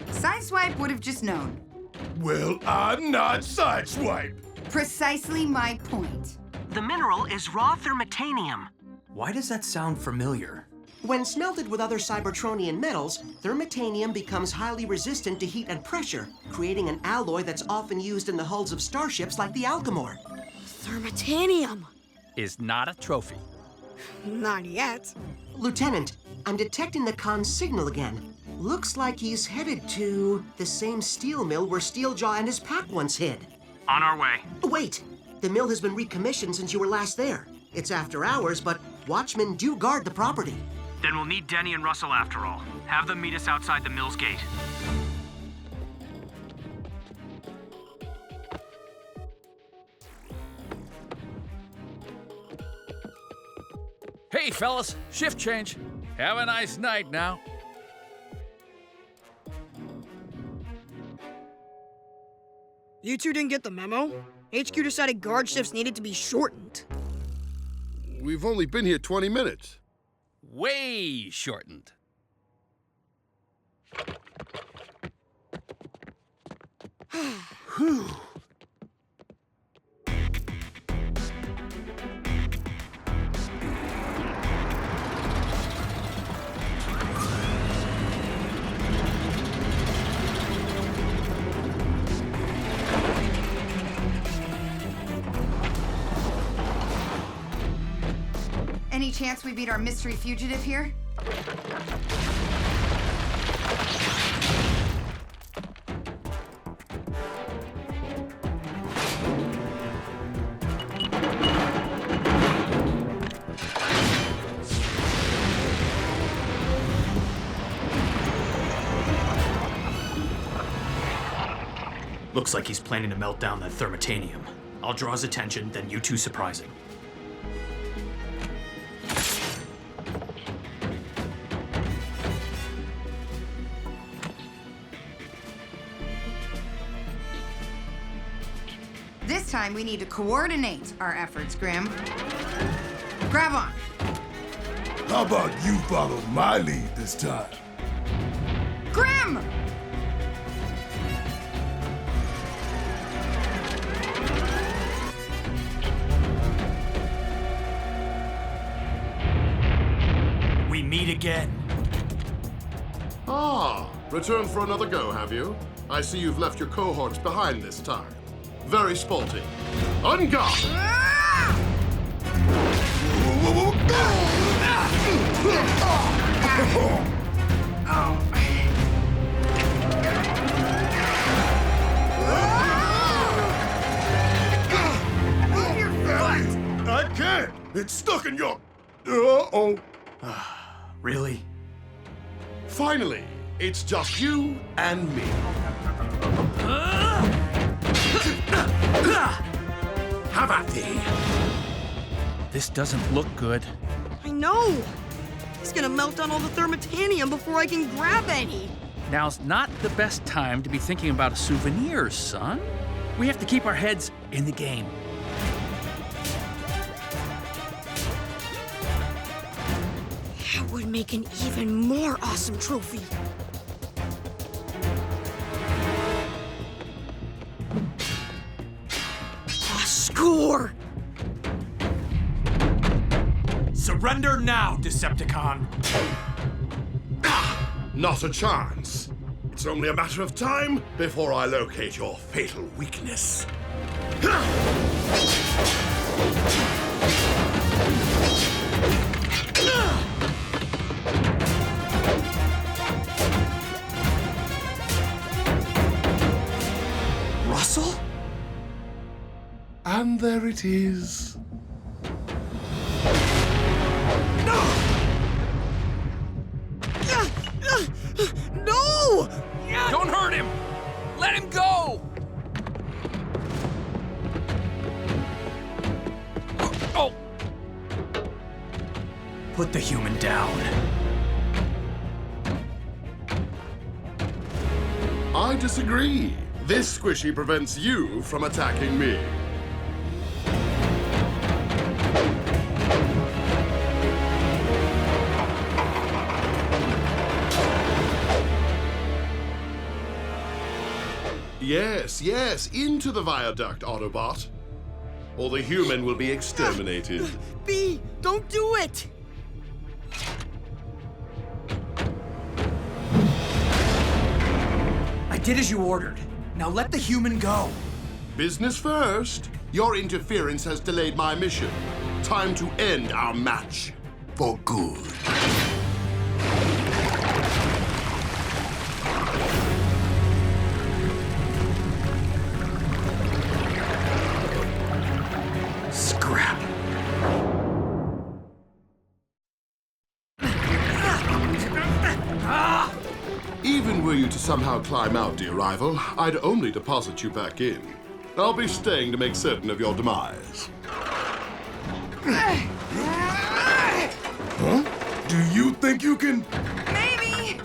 Sideswipe would have just known. Well, I'm not Sideswipe. Precisely my point. The mineral is raw thermitanium. Why does that sound familiar? When smelted with other Cybertronian metals, thermitanium becomes highly resistant to heat and pressure, creating an alloy that's often used in the hulls of starships like the Alchemor. Thermitanium. Is not a trophy. Not yet. Lieutenant, I'm detecting the Khan's signal again. Looks like he's headed to the same steel mill where Steeljaw and his pack once hid. On our way. Wait! The mill has been recommissioned since you were last there. It's after hours, but watchmen do guard the property. Then we'll need Denny and Russell after all. Have them meet us outside the mill's gate. Hey, fellas, shift change. Have a nice night now. You two didn't get the memo? HQ decided guard shifts needed to be shortened. We've only been here 20 minutes. Way shortened. Whew. Any chance we beat our mystery fugitive here? Looks like he's planning to melt down that thermitanium. I'll draw his attention, then you two surprise him. This time we need to coordinate our efforts, Grim. Grab on. How about you follow my lead this time? Grim! We meet again. Ah, returned for another go, have you? I see you've left your cohorts behind this time. Very sporty. On guard! I can't! It's stuck in your... Uh-oh. Really? Finally, it's just you and me. Have at thee. This doesn't look good. I know. He's gonna melt down all the thermitanium before I can grab any. Now's not the best time to be thinking about a souvenir, son. We have to keep our heads in the game. That would make an even more awesome trophy. A score! Surrender now, Decepticon! Not a chance. It's only a matter of time before I locate your fatal weakness. Russell? And there it is. No! Don't hurt him! Let him go! Oh! Put the human down. I disagree. This squishy prevents you from attacking me. Yes, into the viaduct, Autobot. Or the human will be exterminated. B, don't do it! I did as you ordered. Now let the human go. Business first. Your interference has delayed my mission. Time to end our match. For good. Scrap. Even were you to somehow climb out, dear rival, I'd only deposit you back in. I'll be staying to make certain of your demise. Huh? Do you think you can... Maybe!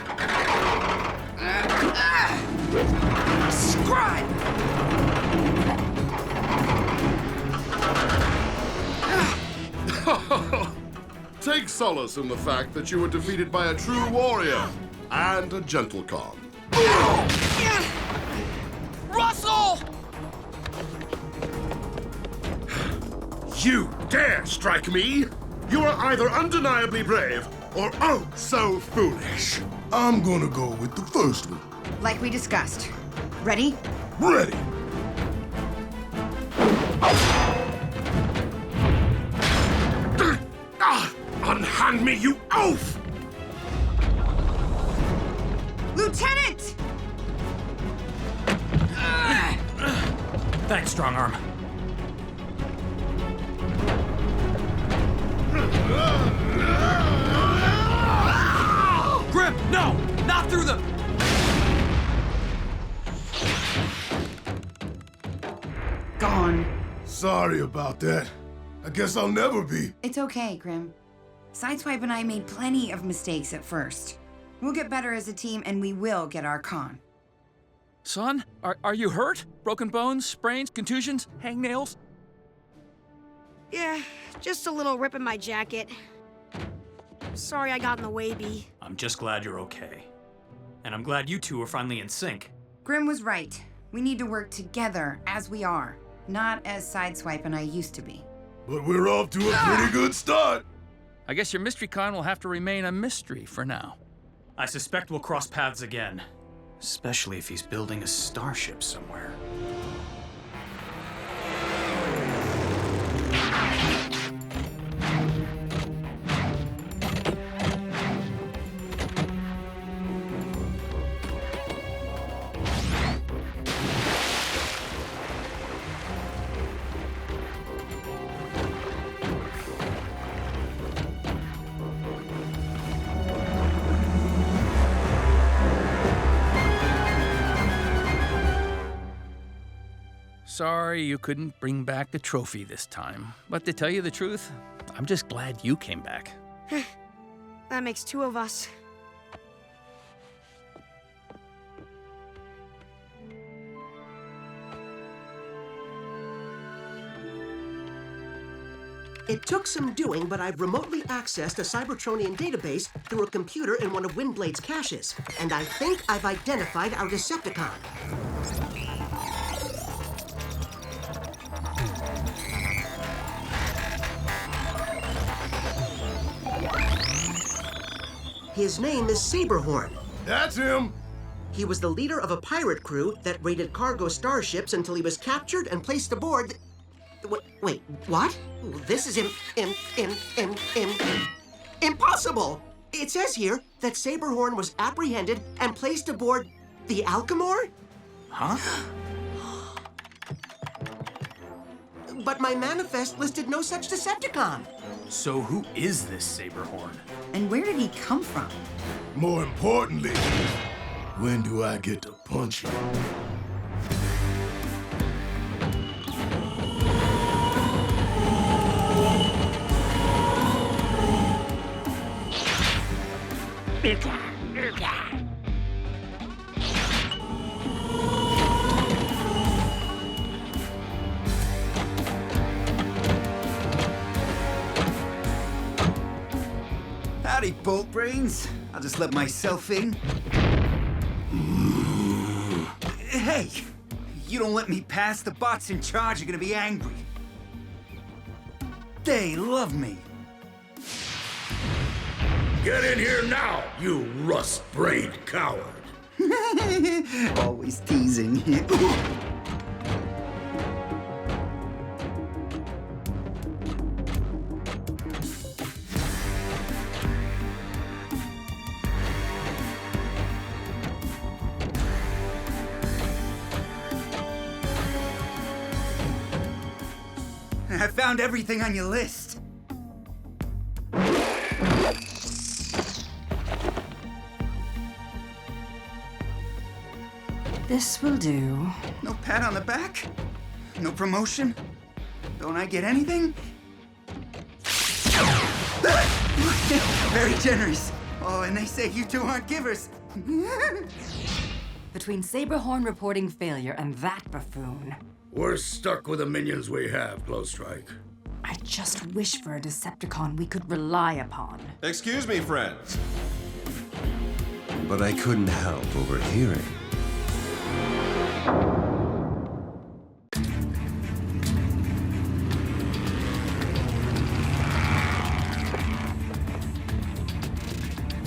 Scribe! Take solace in the fact that you were defeated by a true warrior and a gentle con. Russell! You dare strike me? You are either undeniably brave or oh so foolish. I'm gonna go with the first one. Like we discussed. Ready? Ready. Unhand me, you oaf! Lieutenant! Thanks, Strongarm. Grip! No! Not through the... Gone. Sorry about that. I guess I'll never be. It's okay, Grim. Sideswipe and I made plenty of mistakes at first. We'll get better as a team, and we will get our con. Son, are you hurt? Broken bones, sprains, contusions, hangnails? Yeah, just a little rip in my jacket. Sorry I got in the way, B. I'm just glad you're okay. And I'm glad you two are finally in sync. Grim was right. We need to work together as we are, not as Sideswipe and I used to be. But we're off to a pretty good start. I guess your mystery con will have to remain a mystery for now. I suspect we'll cross paths again. Especially if he's building a starship somewhere. Sorry you couldn't bring back the trophy this time. But to tell you the truth, I'm just glad you came back. That makes two of us. It took some doing, but I've remotely accessed a Cybertronian database through a computer in one of Windblade's caches. And I think I've identified our Decepticon. His name is Saberhorn. That's him! He was the leader of a pirate crew that raided cargo starships until he was captured and placed aboard. Wait, what? This is impossible! It says here that Saberhorn was apprehended and placed aboard the Alchemor? Huh? But my manifest listed no such Decepticon. So who is this Saberhorn? And where did he come from? More importantly, when do I get to punch him? Howdy, bolt brains. I'll just let myself in. Hey, you don't let me pass, the bots in charge are gonna be angry. They love me. Get in here now, you rust-brained coward. Always teasing. I found everything on your list. This will do. No pat on the back? No promotion? Don't I get anything? Very generous. Oh, and they say you two aren't givers. Between Saberhorn reporting failure and that buffoon. We're stuck with the minions we have, Glowstrike. I just wish for a Decepticon we could rely upon. Excuse me, friends. But I couldn't help overhearing.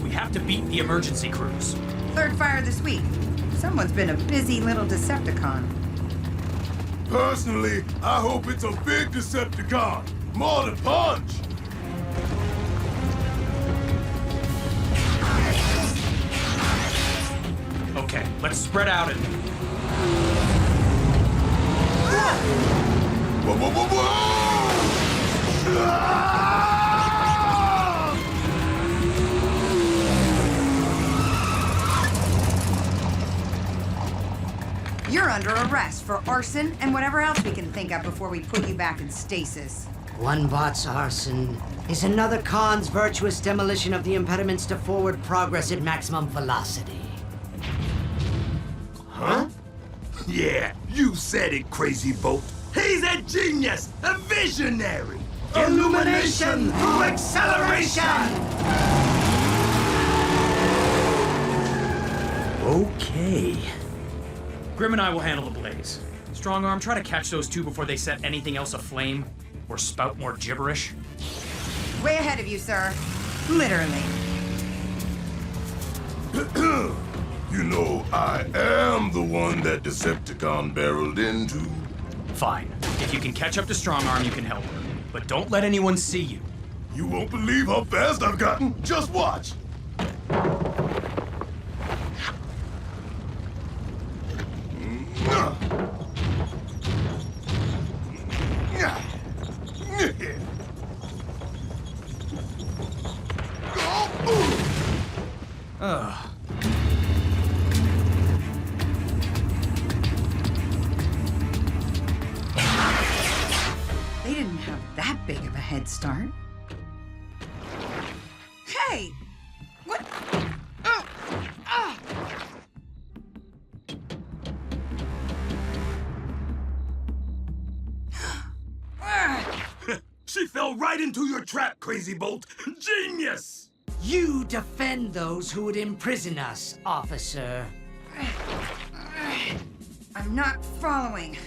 We have to beat the emergency crews. Third fire this week. Someone's been a busy little Decepticon. Personally, I hope it's a big Decepticon. More to punch. Okay, let's spread out and... Whoa, whoa, whoa, whoa! You're under arrest for arson and whatever else we can think of before we put you back in stasis. One bot's arson is another con's virtuous demolition of the impediments to forward progress at maximum velocity. Huh? Yeah, you said it, Crazybolt. He's a genius, a visionary. Illumination through acceleration! Okay. Grim and I will handle the blaze. Strongarm, try to catch those two before they set anything else aflame or spout more gibberish. Way ahead of you, sir. Literally. You know, I am the one that Decepticon barreled into. Fine. If you can catch up to Strongarm, you can help her. But don't let anyone see you. You won't believe how fast I've gotten. Just watch. Ugh. They didn't have that big of a head start. Hey! What? She fell right into your trap, Crazybolt. Genius! You defend those who would imprison us, officer. I'm not following.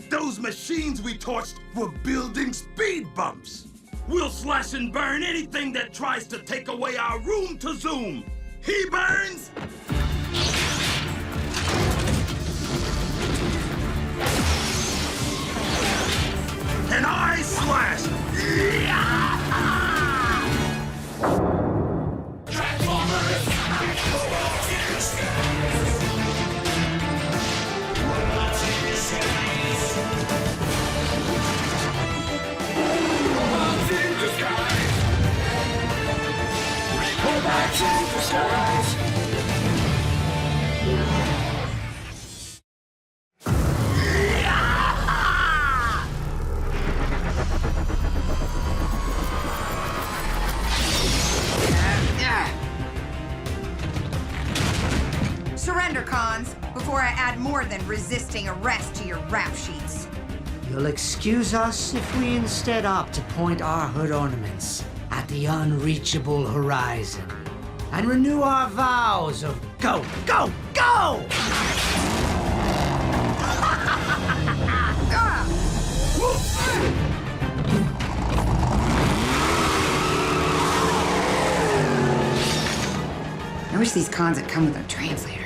Those machines we torched were building speed bumps. We'll slash and burn anything that tries to take away our room to zoom. He burns! And I slash! Transformers! Robots in disguise! Robots in disguise! Robots in disguise! Robots in disguise! Surrender, cons, before I add more than resisting arrest to your rap sheets. You'll excuse us if we instead opt to point our hood ornaments at the unreachable horizon and renew our vows of go, go, go! I wish these cons had come with a translator.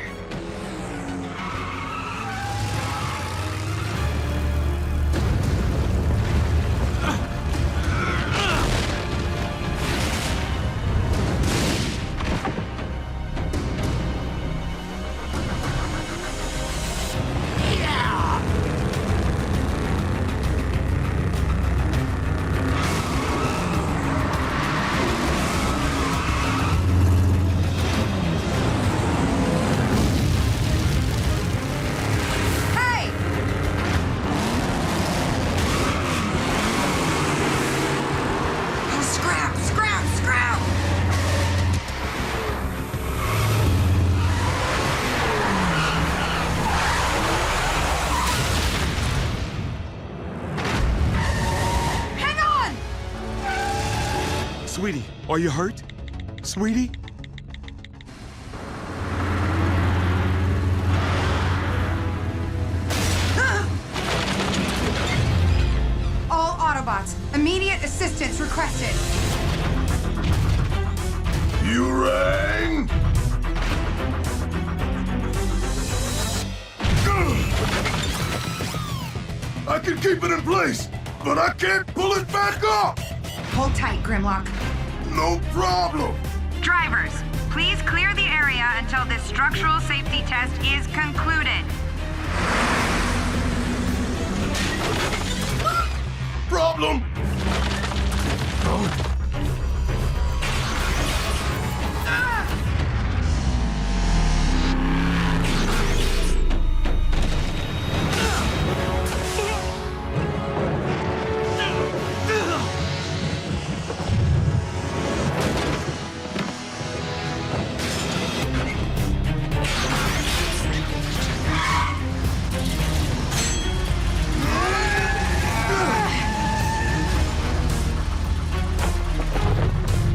Sweetie, are you hurt? Sweetie? All Autobots, immediate assistance requested. You rang? I can keep it in place, but I can't pull it back up! Hold tight, Grimlock. No problem. Drivers, please clear the area until this structural safety test is concluded. Problem.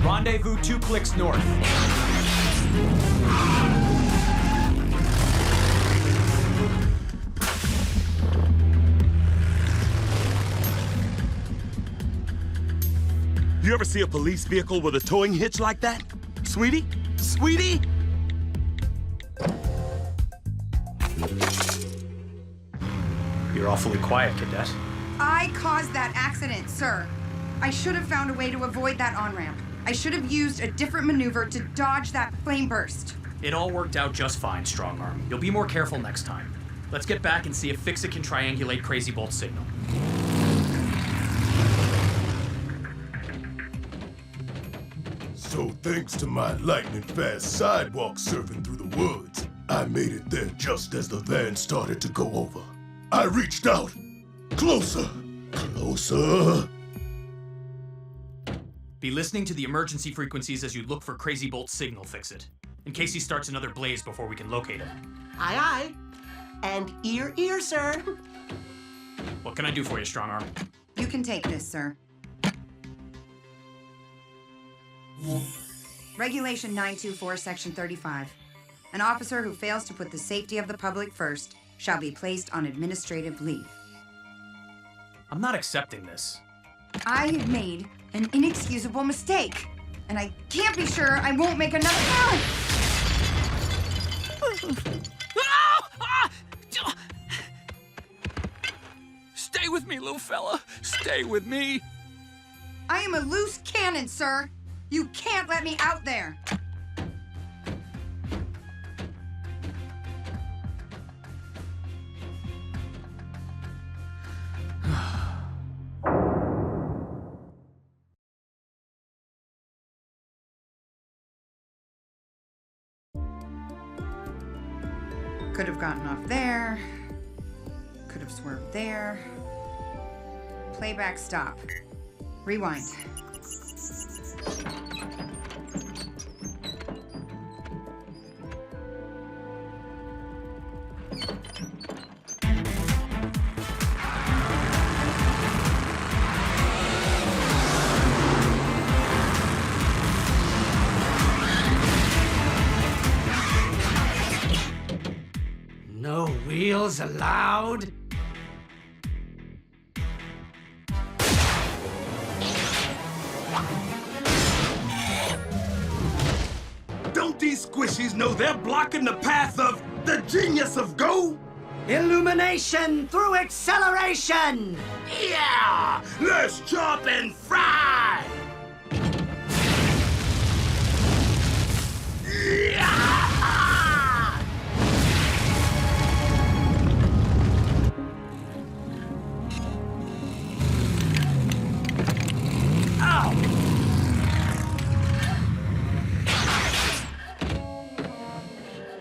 Rendezvous 2 clicks north. You ever see a police vehicle with a towing hitch like that? Sweetie? Sweetie? You're awfully quiet, Cadet. I caused that accident, sir. I should have found a way to avoid that on-ramp. I should have used a different maneuver to dodge that flame burst. It all worked out just fine, Strongarm. You'll be more careful next time. Let's get back and see if Fix-It can triangulate Crazybolt's signal. So thanks to my lightning-fast sidewalk surfing through the woods, I made it there just as the van started to go over. I reached out. Closer. Closer. Be listening to the emergency frequencies as you look for Crazybolt's signal, Fix-It, in case he starts another blaze before we can locate him. Aye, aye. And ear, ear, sir. What can I do for you, Strongarm? You can take this, sir. Regulation 924, Section 35. An officer who fails to put the safety of the public first shall be placed on administrative leave. I'm not accepting this. I have made an inexcusable mistake, and I can't be sure I won't make another error. Stay with me, little fella. Stay with me. I am a loose cannon, sir. You can't let me out there. Could have gotten off there. Could have swerved there. Playback stop. Rewind. No wheels allowed? Don't these squishies know they're blocking the path of the genius of Go? Illumination through acceleration! Yeah! Let's chop and fry! Yeah! Ow!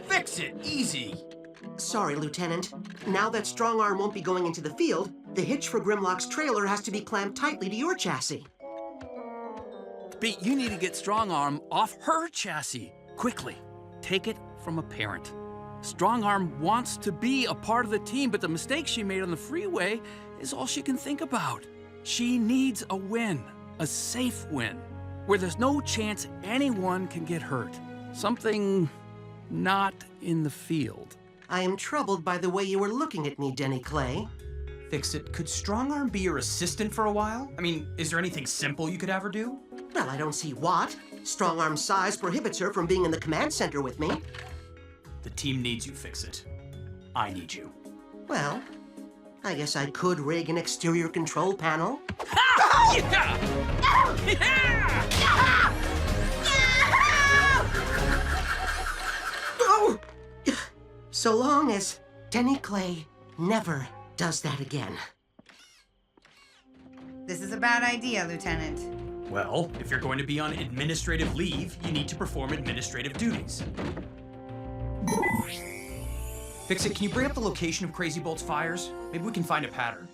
Fix it, easy. Sorry, Lieutenant. Now that Strongarm won't be going into the field, the hitch for Grimlock's trailer has to be clamped tightly to your chassis. Pete, you need to get Strongarm off her chassis. Quickly. Take it from a parent. Strongarm wants to be a part of the team, but the mistake she made on the freeway is all she can think about. She needs a win. A safe win. Where there's no chance anyone can get hurt. Something not in the field. I am troubled by the way you were looking at me, Denny Clay. Fix-It, could Strongarm be your assistant for a while? I mean, is there anything simple you could have her do? Well, I don't see what. Strongarm's size prohibits her from being in the command center with me. The team needs you, Fix-It. I need you. Well, I guess I could rig an exterior control panel. Oh! So long as Denny Clay never does that again. This is a bad idea, Lieutenant. Well, if you're going to be on administrative leave, you need to perform administrative duties. Fix-It, can you bring up the location of Crazybolt's fires? Maybe we can find a pattern.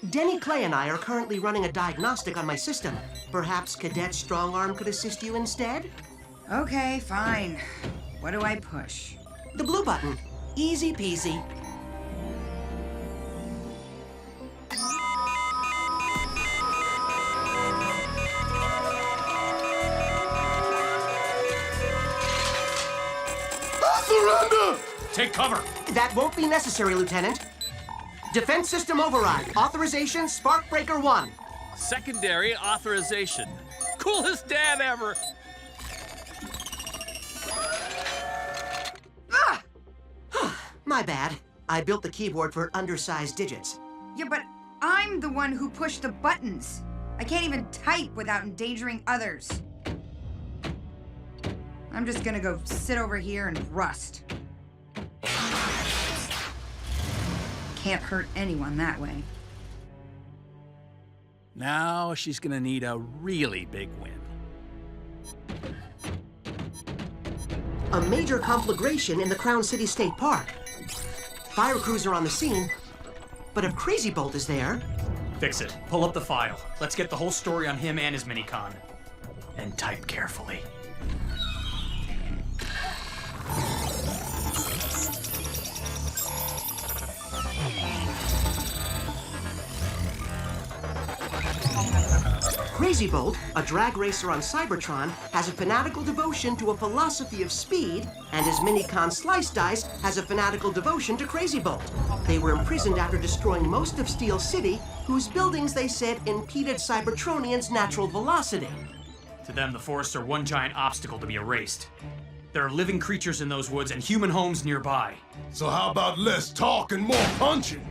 Denny Clay and I are currently running a diagnostic on my system. Perhaps Cadet Strongarm could assist you instead? Okay, fine. What do I push? The blue button. Easy peasy. Surrender! Take cover! That won't be necessary, Lieutenant. Defense system override. Authorization, Spark Breaker 1. Secondary authorization. Coolest dad ever! My bad. I built the keyboard for undersized digits. Yeah, but I'm the one who pushed the buttons. I can't even type without endangering others. I'm just gonna go sit over here and rust. Can't hurt anyone that way. Now she's gonna need a really big win. A major conflagration in the Crown City State Park. Fire crews are on the scene, but if Crazybolt is there... Fix-It, pull up the file. Let's get the whole story on him and his minicon. And type carefully. Crazybolt, a drag racer on Cybertron, has a fanatical devotion to a philosophy of speed, and his Minicon Slice Dice has a fanatical devotion to Crazybolt. They were imprisoned after destroying most of Steel City, whose buildings, they said, impeded Cybertronians' natural velocity. To them, the forests are one giant obstacle to be erased. There are living creatures in those woods and human homes nearby. So how about less talk and more punching?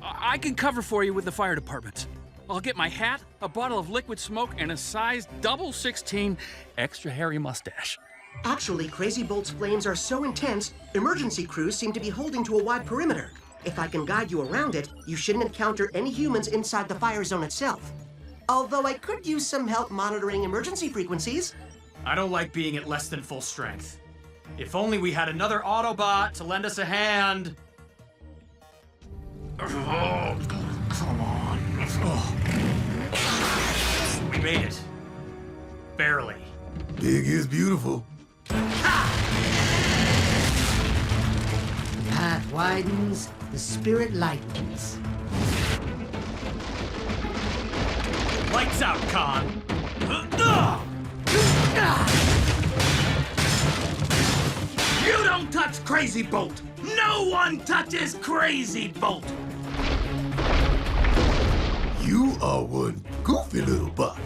I can cover for you with the fire department. I'll get my hat, a bottle of liquid smoke, and a size double 16 extra hairy mustache. Actually, Crazybolt's flames are so intense, emergency crews seem to be holding to a wide perimeter. If I can guide you around it, you shouldn't encounter any humans inside the fire zone itself. Although I could use some help monitoring emergency frequencies. I don't like being at less than full strength. If only we had another Autobot to lend us a hand. Oh, come on. Oh. We made it. Barely. Big is beautiful. The path widens, the spirit lightens. Lights out, Con. You don't touch Crazybolt! No one touches Crazybolt! You are one goofy little bot.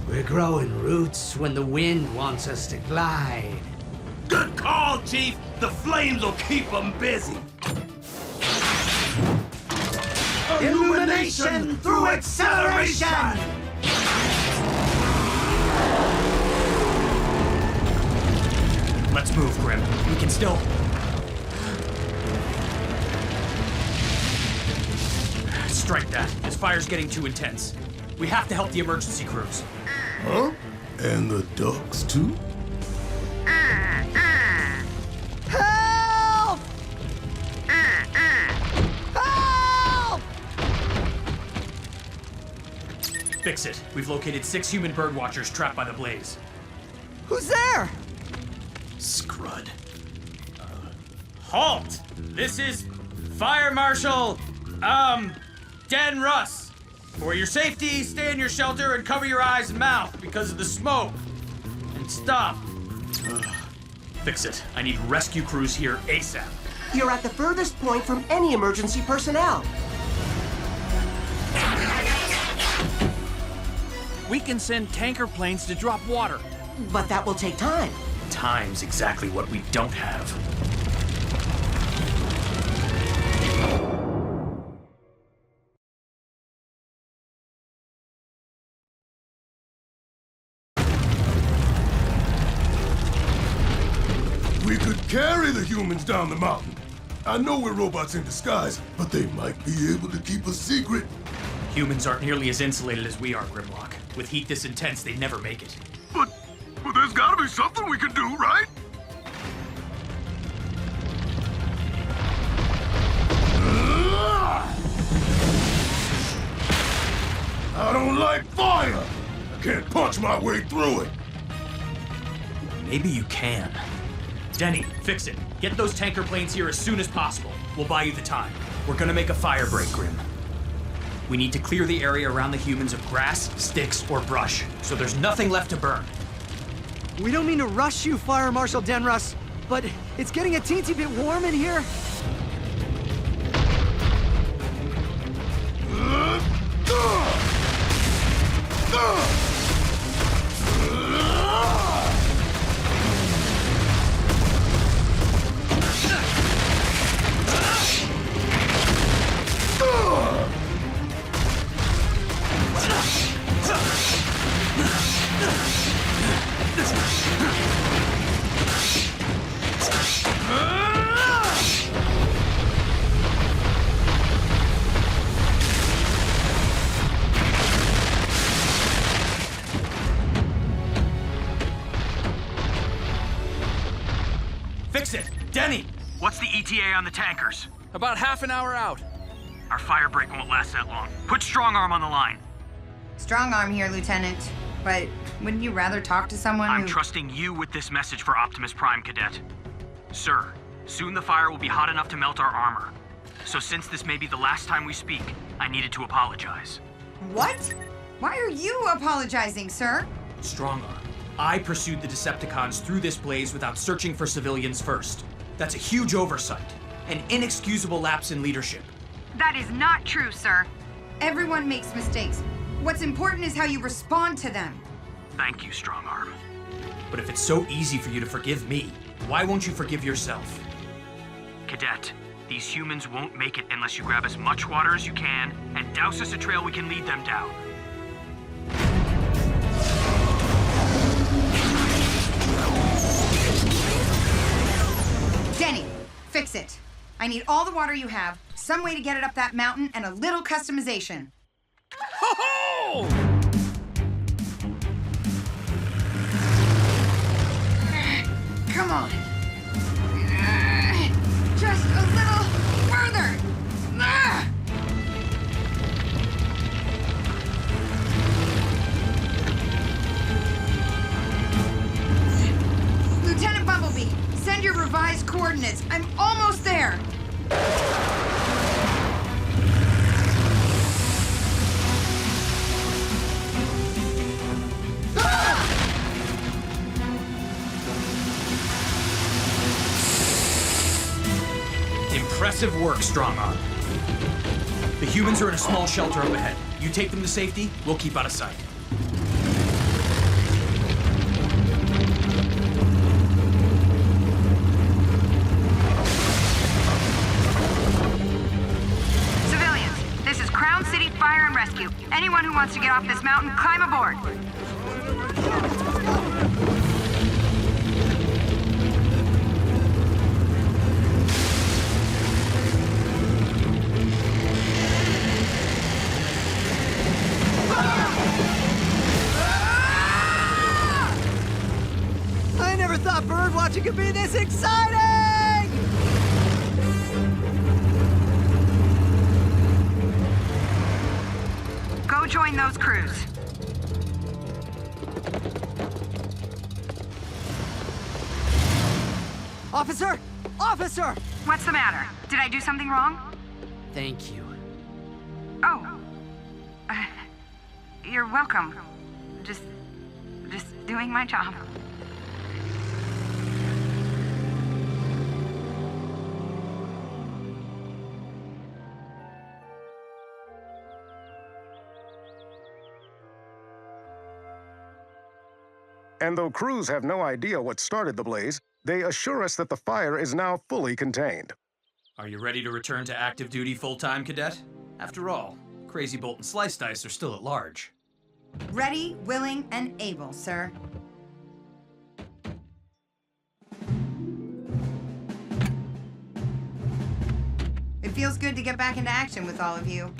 We're growing roots when the wind wants us to glide. Good call, Chief! The flames will keep them busy! Illumination through acceleration! Let's move, Grim. We can still... Strike that. This fire's getting too intense. We have to help the emergency crews. Huh? And the ducks, too? Help! Help! Fix it. We've located 6 human bird watchers trapped by the blaze. Who's there? Scrud. Halt! This is Fire Marshal, Dan Russ. For your safety, stay in your shelter and cover your eyes and mouth because of the smoke. And stop. Fix it. I need rescue crews here ASAP. You're at the furthest point from any emergency personnel. We can send tanker planes to drop water. But that will take time. Time's exactly what we don't have. We could carry the humans down the mountain. I know we're robots in disguise, but they might be able to keep a secret. Humans aren't nearly as insulated as we are, Grimlock. With heat this intense, they'd never make it. But there's gotta be something we can do, right? I don't like fire! I can't punch my way through it! Maybe you can. Denny, fix it. Get those tanker planes here as soon as possible. We'll buy you the time. We're gonna make a fire break, Grim. We need to clear the area around the humans of grass, sticks, or brush, so there's nothing left to burn. We don't mean to rush you, Fire Marshal Denrus, but it's getting a teensy bit warm in here. Denny! What's the ETA on the tankers? About half an hour out. Our firebreak won't last that long. Put Strongarm on the line. Strongarm here, Lieutenant. But wouldn't you rather talk to someone I'm who... trusting you with this message for Optimus Prime, Cadet. Sir, soon the fire will be hot enough to melt our armor. So since this may be the last time we speak, I needed to apologize. What? Why are you apologizing, sir? Strongarm, I pursued the Decepticons through this blaze without searching for civilians first. That's a huge oversight. An inexcusable lapse in leadership. That is not true, sir. Everyone makes mistakes. What's important is how you respond to them. Thank you, Strongarm. But if it's so easy for you to forgive me, why won't you forgive yourself? Cadet, these humans won't make it unless you grab as much water as you can and douse us a trail we can lead them down. Denny, fix it. I need all the water you have, some way to get it up that mountain, and a little customization. Ho-ho! Come on. Just a little further. Lieutenant Bumblebee, send your revised coordinates. I'm almost there. Impressive work, Strongarm. The humans are in a small shelter up ahead. You take them to safety, we'll keep out of sight. Civilians, this is Crown City Fire and Rescue. Anyone who wants to get off this mountain, climb aboard. I never thought bird watching could be this exciting! Go join those crews. Officer! Officer! What's the matter? Did I do something wrong? Thank you. Oh. You're welcome. Just doing my job. And though crews have no idea what started the blaze, they assure us that the fire is now fully contained. Are you ready to return to active duty full-time, Cadet? After all, Crazybolt and Slice Dice are still at large. Ready, willing, and able, sir. It feels good to get back into action with all of you.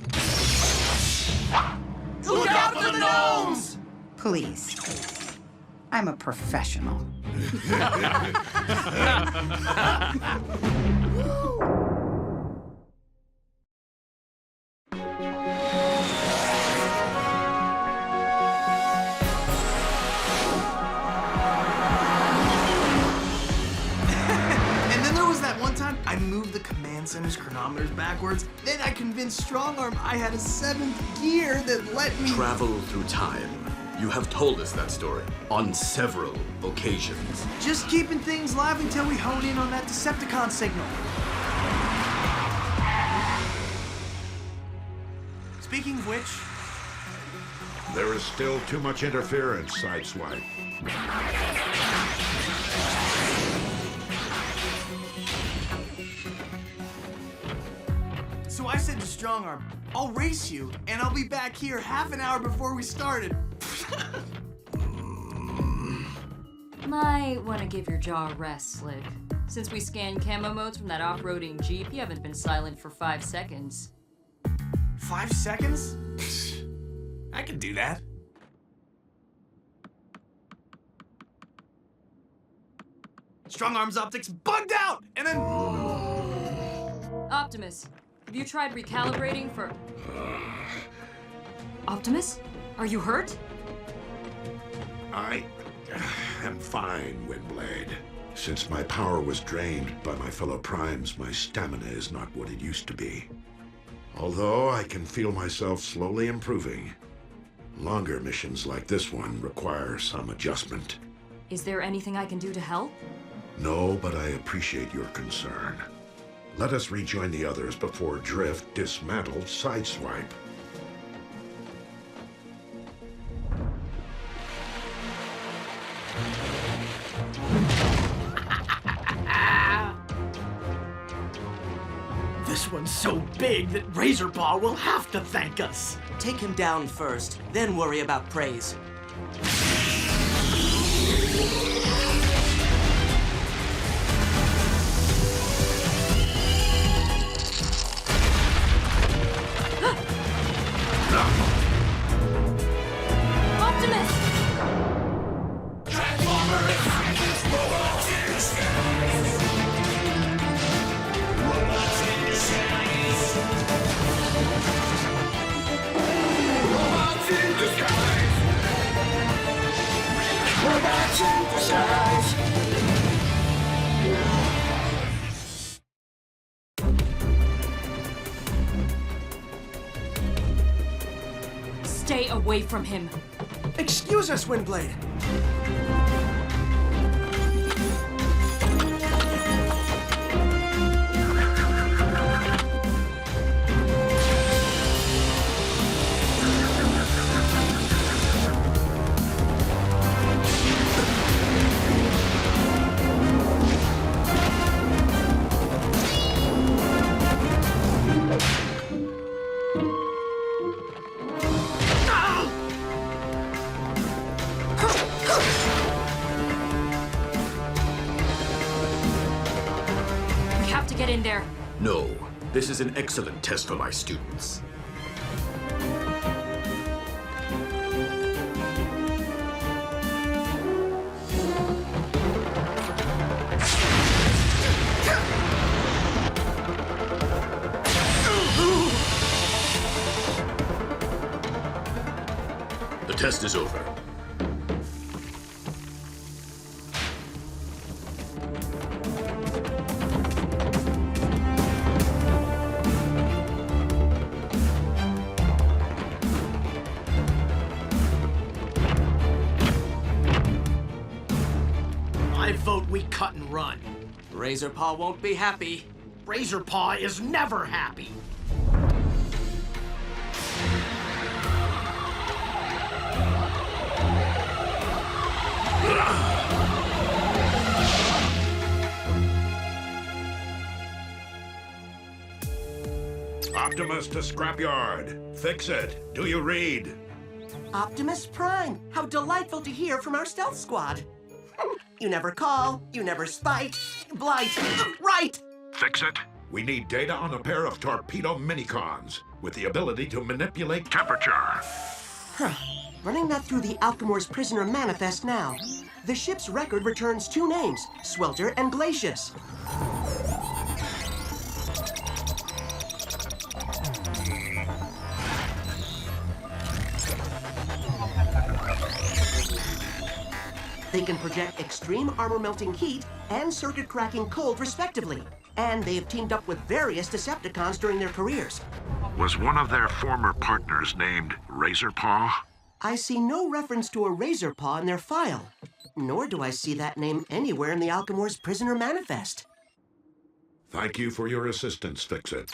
Look out for the gnomes! Please. I'm a professional. And then there was that one time I moved the command center's chronometers backwards. Then I convinced Strongarm I had a 7th gear that let me travel through time. You have told us that story on several occasions. Just keeping things live until we hone in on that Decepticon signal. Speaking of which... There is still too much interference, Sideswipe. So I said to Strongarm, I'll race you, and I'll be back here half an hour before we started. Might want to give your jaw a rest, Slick. Since we scanned camo modes from that off-roading Jeep, you haven't been silent for 5 seconds. 5 seconds? I can do that. Strongarm's optics bugged out, and then... Optimus, have you tried recalibrating for... Optimus? Are you hurt? I am fine, Windblade. Since my power was drained by my fellow Primes, my stamina is not what it used to be. Although I can feel myself slowly improving, longer missions like this one require some adjustment. Is there anything I can do to help? No, but I appreciate your concern. Let us rejoin the others before Drift dismantles Sideswipe. This one's so big that Razorpaw will have to thank us. Take him down first, then worry about praise. Optimus! Stay away from him. Excuse us, Windblade. Get in there. No, this is an excellent test for my students. The test is over. I vote we cut and run. Razorpaw won't be happy. Razorpaw is never happy. Optimus to scrapyard. Fix it. Do you read? Optimus Prime, how delightful to hear from our stealth squad. You never call, you never spite. Blight, right! Fix it. We need data on a pair of torpedo minicons with the ability to manipulate temperature. Running that through the Alchemor's prisoner manifest now. The ship's record returns two names, Swelter and Glacius. They can project extreme armor-melting heat and circuit-cracking cold, respectively. And they have teamed up with various Decepticons during their careers. Was one of their former partners named Razorpaw? I see no reference to a Razorpaw in their file. Nor do I see that name anywhere in the Alchemor's prisoner manifest. Thank you for your assistance, Fix-It.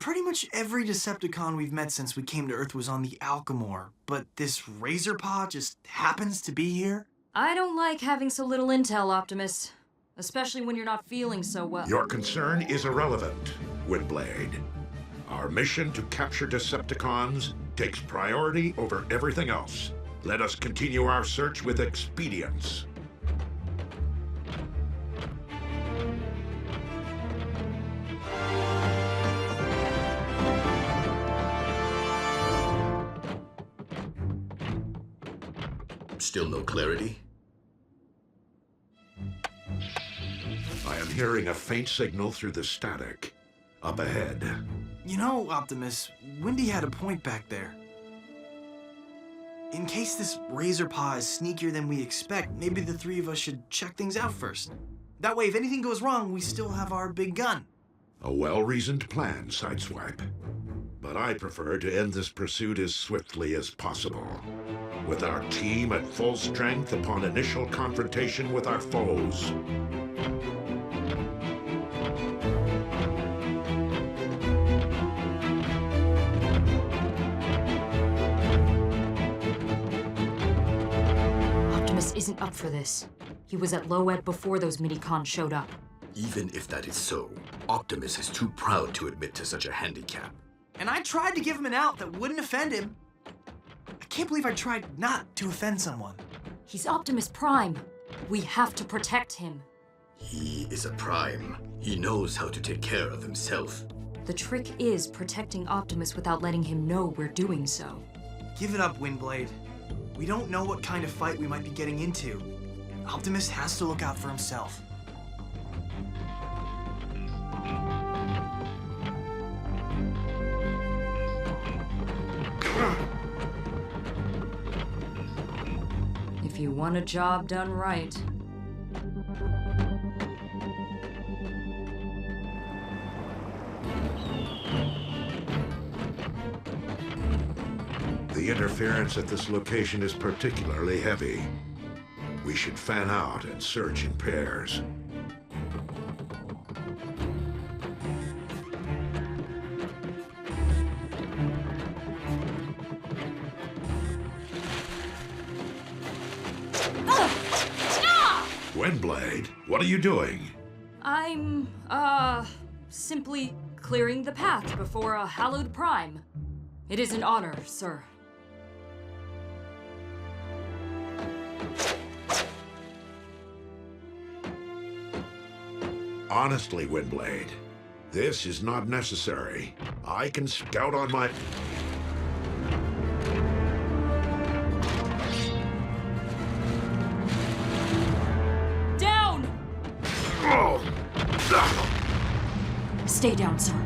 Pretty much every Decepticon we've met since we came to Earth was on the Alchemor, but this Razorpaw just happens to be here? I don't like having so little intel, Optimus. Especially when you're not feeling so well. Your concern is irrelevant, Windblade. Our mission to capture Decepticons takes priority over everything else. Let us continue our search with expedience. Still no clarity? I am hearing a faint signal through the static. Up ahead. You know, Optimus, Wendy had a point back there. In case this Razorpaw is sneakier than we expect, maybe the three of us should check things out first. That way, if anything goes wrong, we still have our big gun. A well-reasoned plan, Sideswipe. But I prefer to end this pursuit as swiftly as possible. With our team at full strength upon initial confrontation with our foes. Optimus isn't up for this. He was at low ed before those mini-cons showed up. Even if that is so, Optimus is too proud to admit to such a handicap. And I tried to give him an out that wouldn't offend him. I can't believe I tried not to offend someone. He's Optimus Prime. We have to protect him. He is a Prime. He knows how to take care of himself. The trick is protecting Optimus without letting him know we're doing so. Give it up, Windblade. We don't know what kind of fight we might be getting into. Optimus has to look out for himself. If you want a job done right. The interference at this location is particularly heavy. We should fan out and search in pairs. Windblade, what are you doing? I'm, simply clearing the path before a hallowed Prime. It is an honor, sir. Honestly, Windblade, this is not necessary. I can scout on my... Down! Stay down, sir.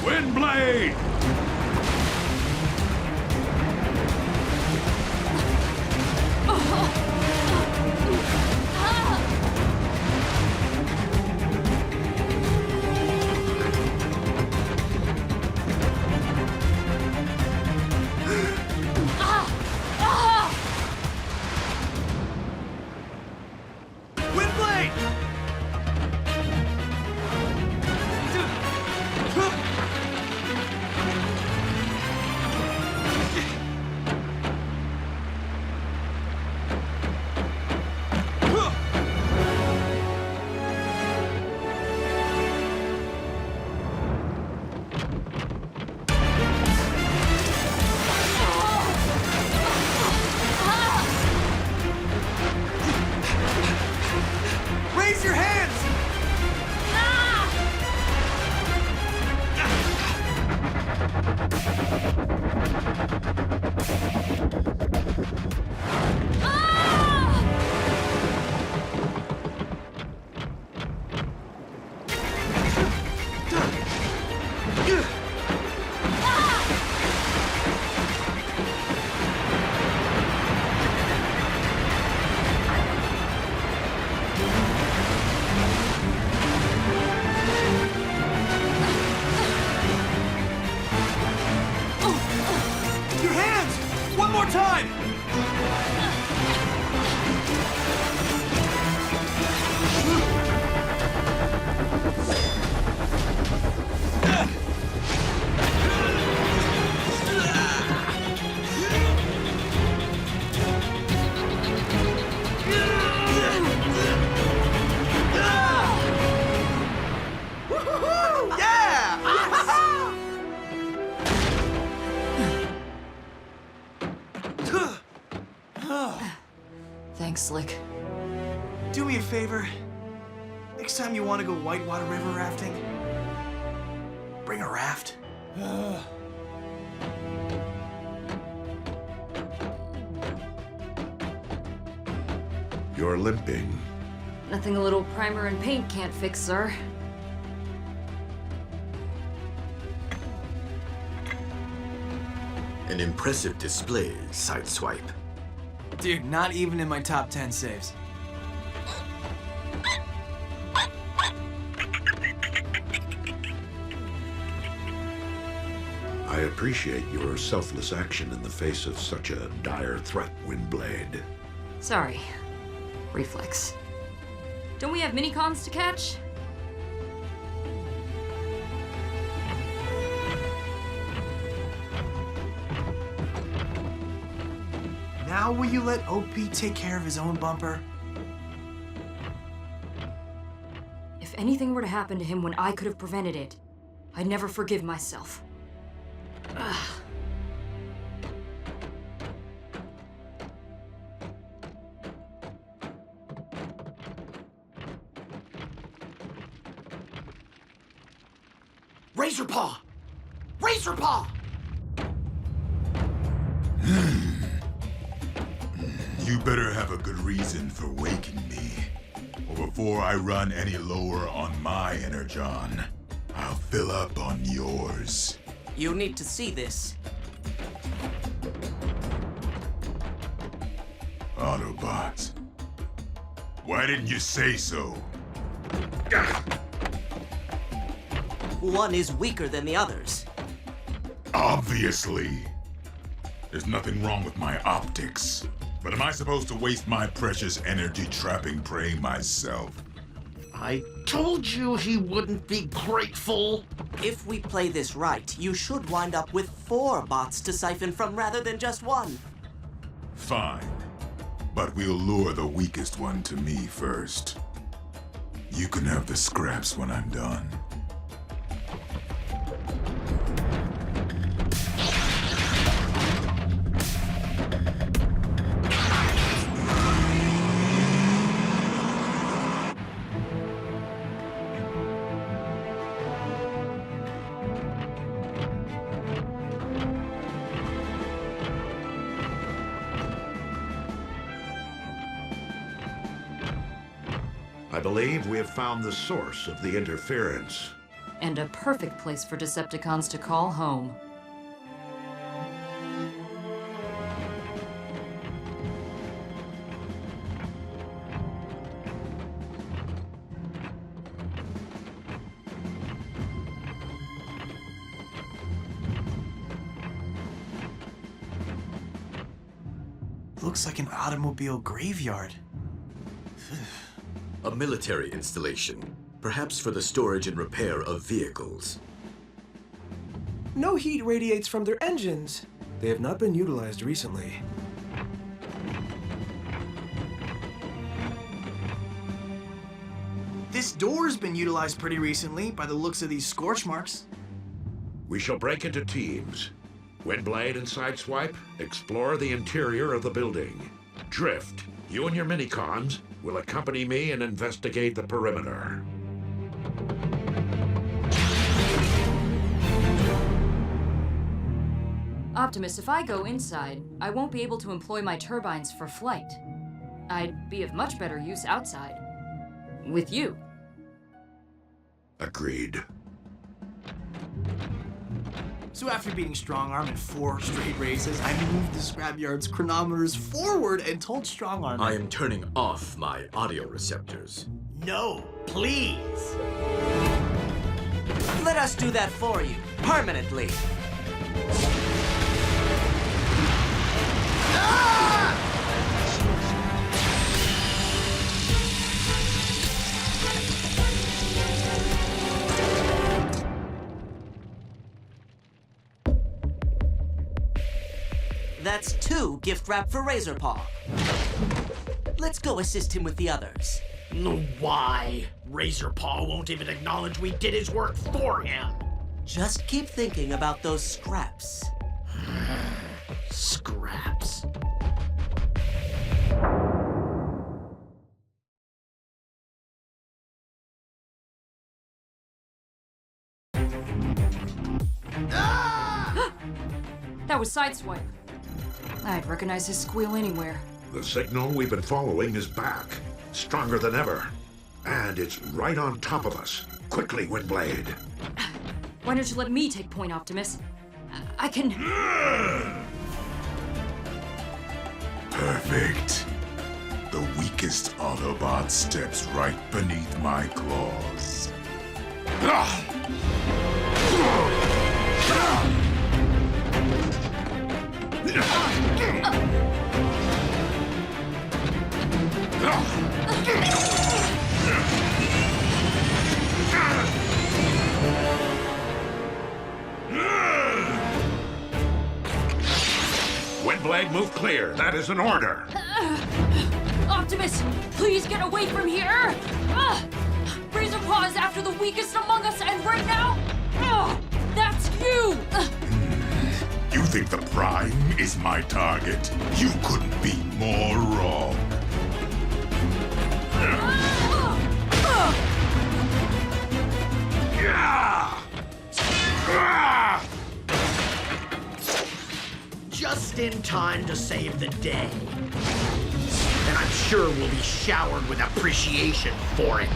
Windblade! Raise your hands! Your hands! One more time! Thanks, Slick. Do me a favor. Next time you want to go whitewater river rafting, bring a raft. You're limping. Nothing a little primer and paint can't fix, sir. An impressive display, Sideswipe. Dude, not even in my top 10 saves. I appreciate your selfless action in the face of such a dire threat, Windblade. Sorry. Reflex. Don't we have minicons to catch? Now will you let OP take care of his own bumper? If anything were to happen to him when I could have prevented it, I'd never forgive myself. Ugh. Razorpaw! Razorpaw! You better have a good reason for waking me. Or before I run any lower on my energon, I'll fill up on yours. You need to see this. Autobots. Why didn't you say so? One is weaker than the others. Obviously. There's nothing wrong with my optics. But am I supposed to waste my precious energy trapping prey myself? I told you he wouldn't be grateful. If we play this right, you should wind up with 4 bots to siphon from rather than just one. Fine. But we'll lure the weakest one to me first. You can have the scraps when I'm done. I believe we have found the source of the interference. And a perfect place for Decepticons to call home. Looks like an automobile graveyard. A military installation, perhaps for the storage and repair of vehicles. No heat radiates from their engines. They have not been utilized recently. This door's been utilized pretty recently by the looks of these scorch marks. We shall break into teams. Windblade and Sideswipe, explore the interior of the building. Drift, you and your minicons will accompany me and investigate the perimeter. Optimus, if I go inside, I won't be able to employ my turbines for flight. I'd be of much better use outside. With you. Agreed. So after beating Strongarm in 4 straight races, I moved the scrapyard's chronometers forward and told Strongarm... I am turning off my audio receptors. No, please. Let us do that for you, permanently. That's 2 gift wrap for Razorpaw. Let's go assist him with the others. Why? Razorpaw won't even acknowledge we did his work for him. Just keep thinking about those scraps. Scraps. That was Sideswipe. I'd recognize his squeal anywhere. The signal we've been following is back, stronger than ever. And it's right on top of us. Quickly, Windblade. Why don't you let me take point, Optimus? I can... Perfect. The weakest Autobot steps right beneath my claws. Windblade, move clear. That is an order. Optimus, please get away from here! Razorpaw is after the weakest among us, and right now, that's you! You think the Prime is my target? You couldn't be more wrong. Just in time to save the day. And I'm sure we'll be showered with appreciation for it.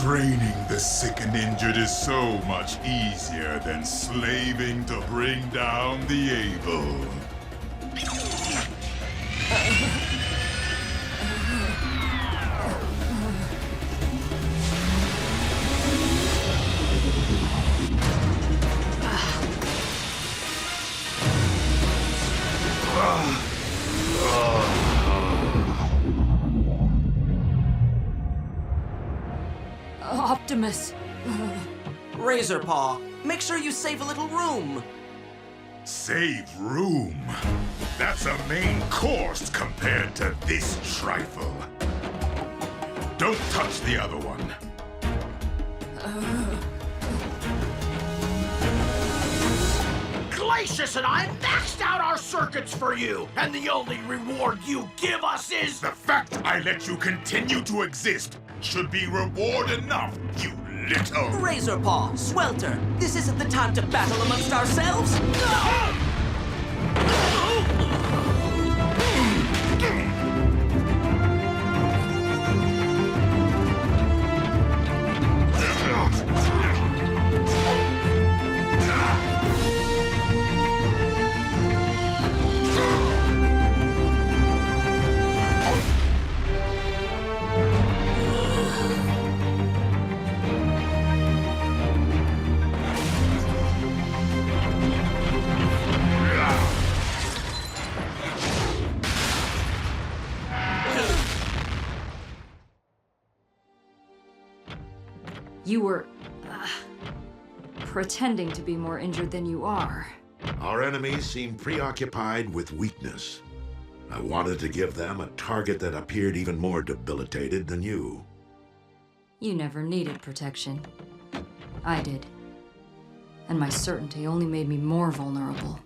Draining the sick and injured is so much easier than slaving to bring down the able. Optimus. Razorpaw, make sure you save a little room. Save room? That's a main course compared to this trifle. Don't touch the other one. Glacius and I maxed out our circuits for you, and the only reward you give us is... The fact I let you continue to exist should be reward enough, you little... Razorpaw, Swelter, this isn't the time to battle amongst ourselves. You were... pretending to be more injured than you are. Our enemies seem preoccupied with weakness. I wanted to give them a target that appeared even more debilitated than you. You never needed protection. I did. And my certainty only made me more vulnerable.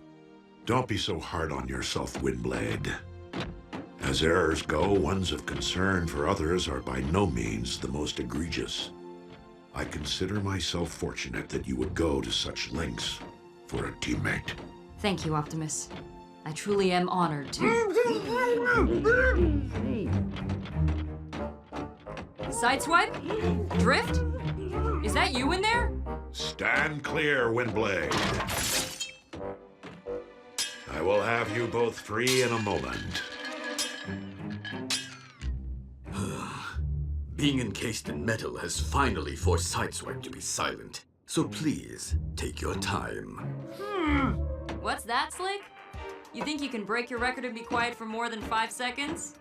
Don't be so hard on yourself, Windblade. As errors go, ones of concern for others are by no means the most egregious. I consider myself fortunate that you would go to such lengths for a teammate. Thank you, Optimus. I truly am honored to... Sideswipe? Drift? Is that you in there? Stand clear, Windblade. I will have you both free in a moment. Being encased in metal has finally forced Sideswipe to be silent. So please, take your time. What's that, Slick? You think you can break your record and be quiet for more than 5 seconds?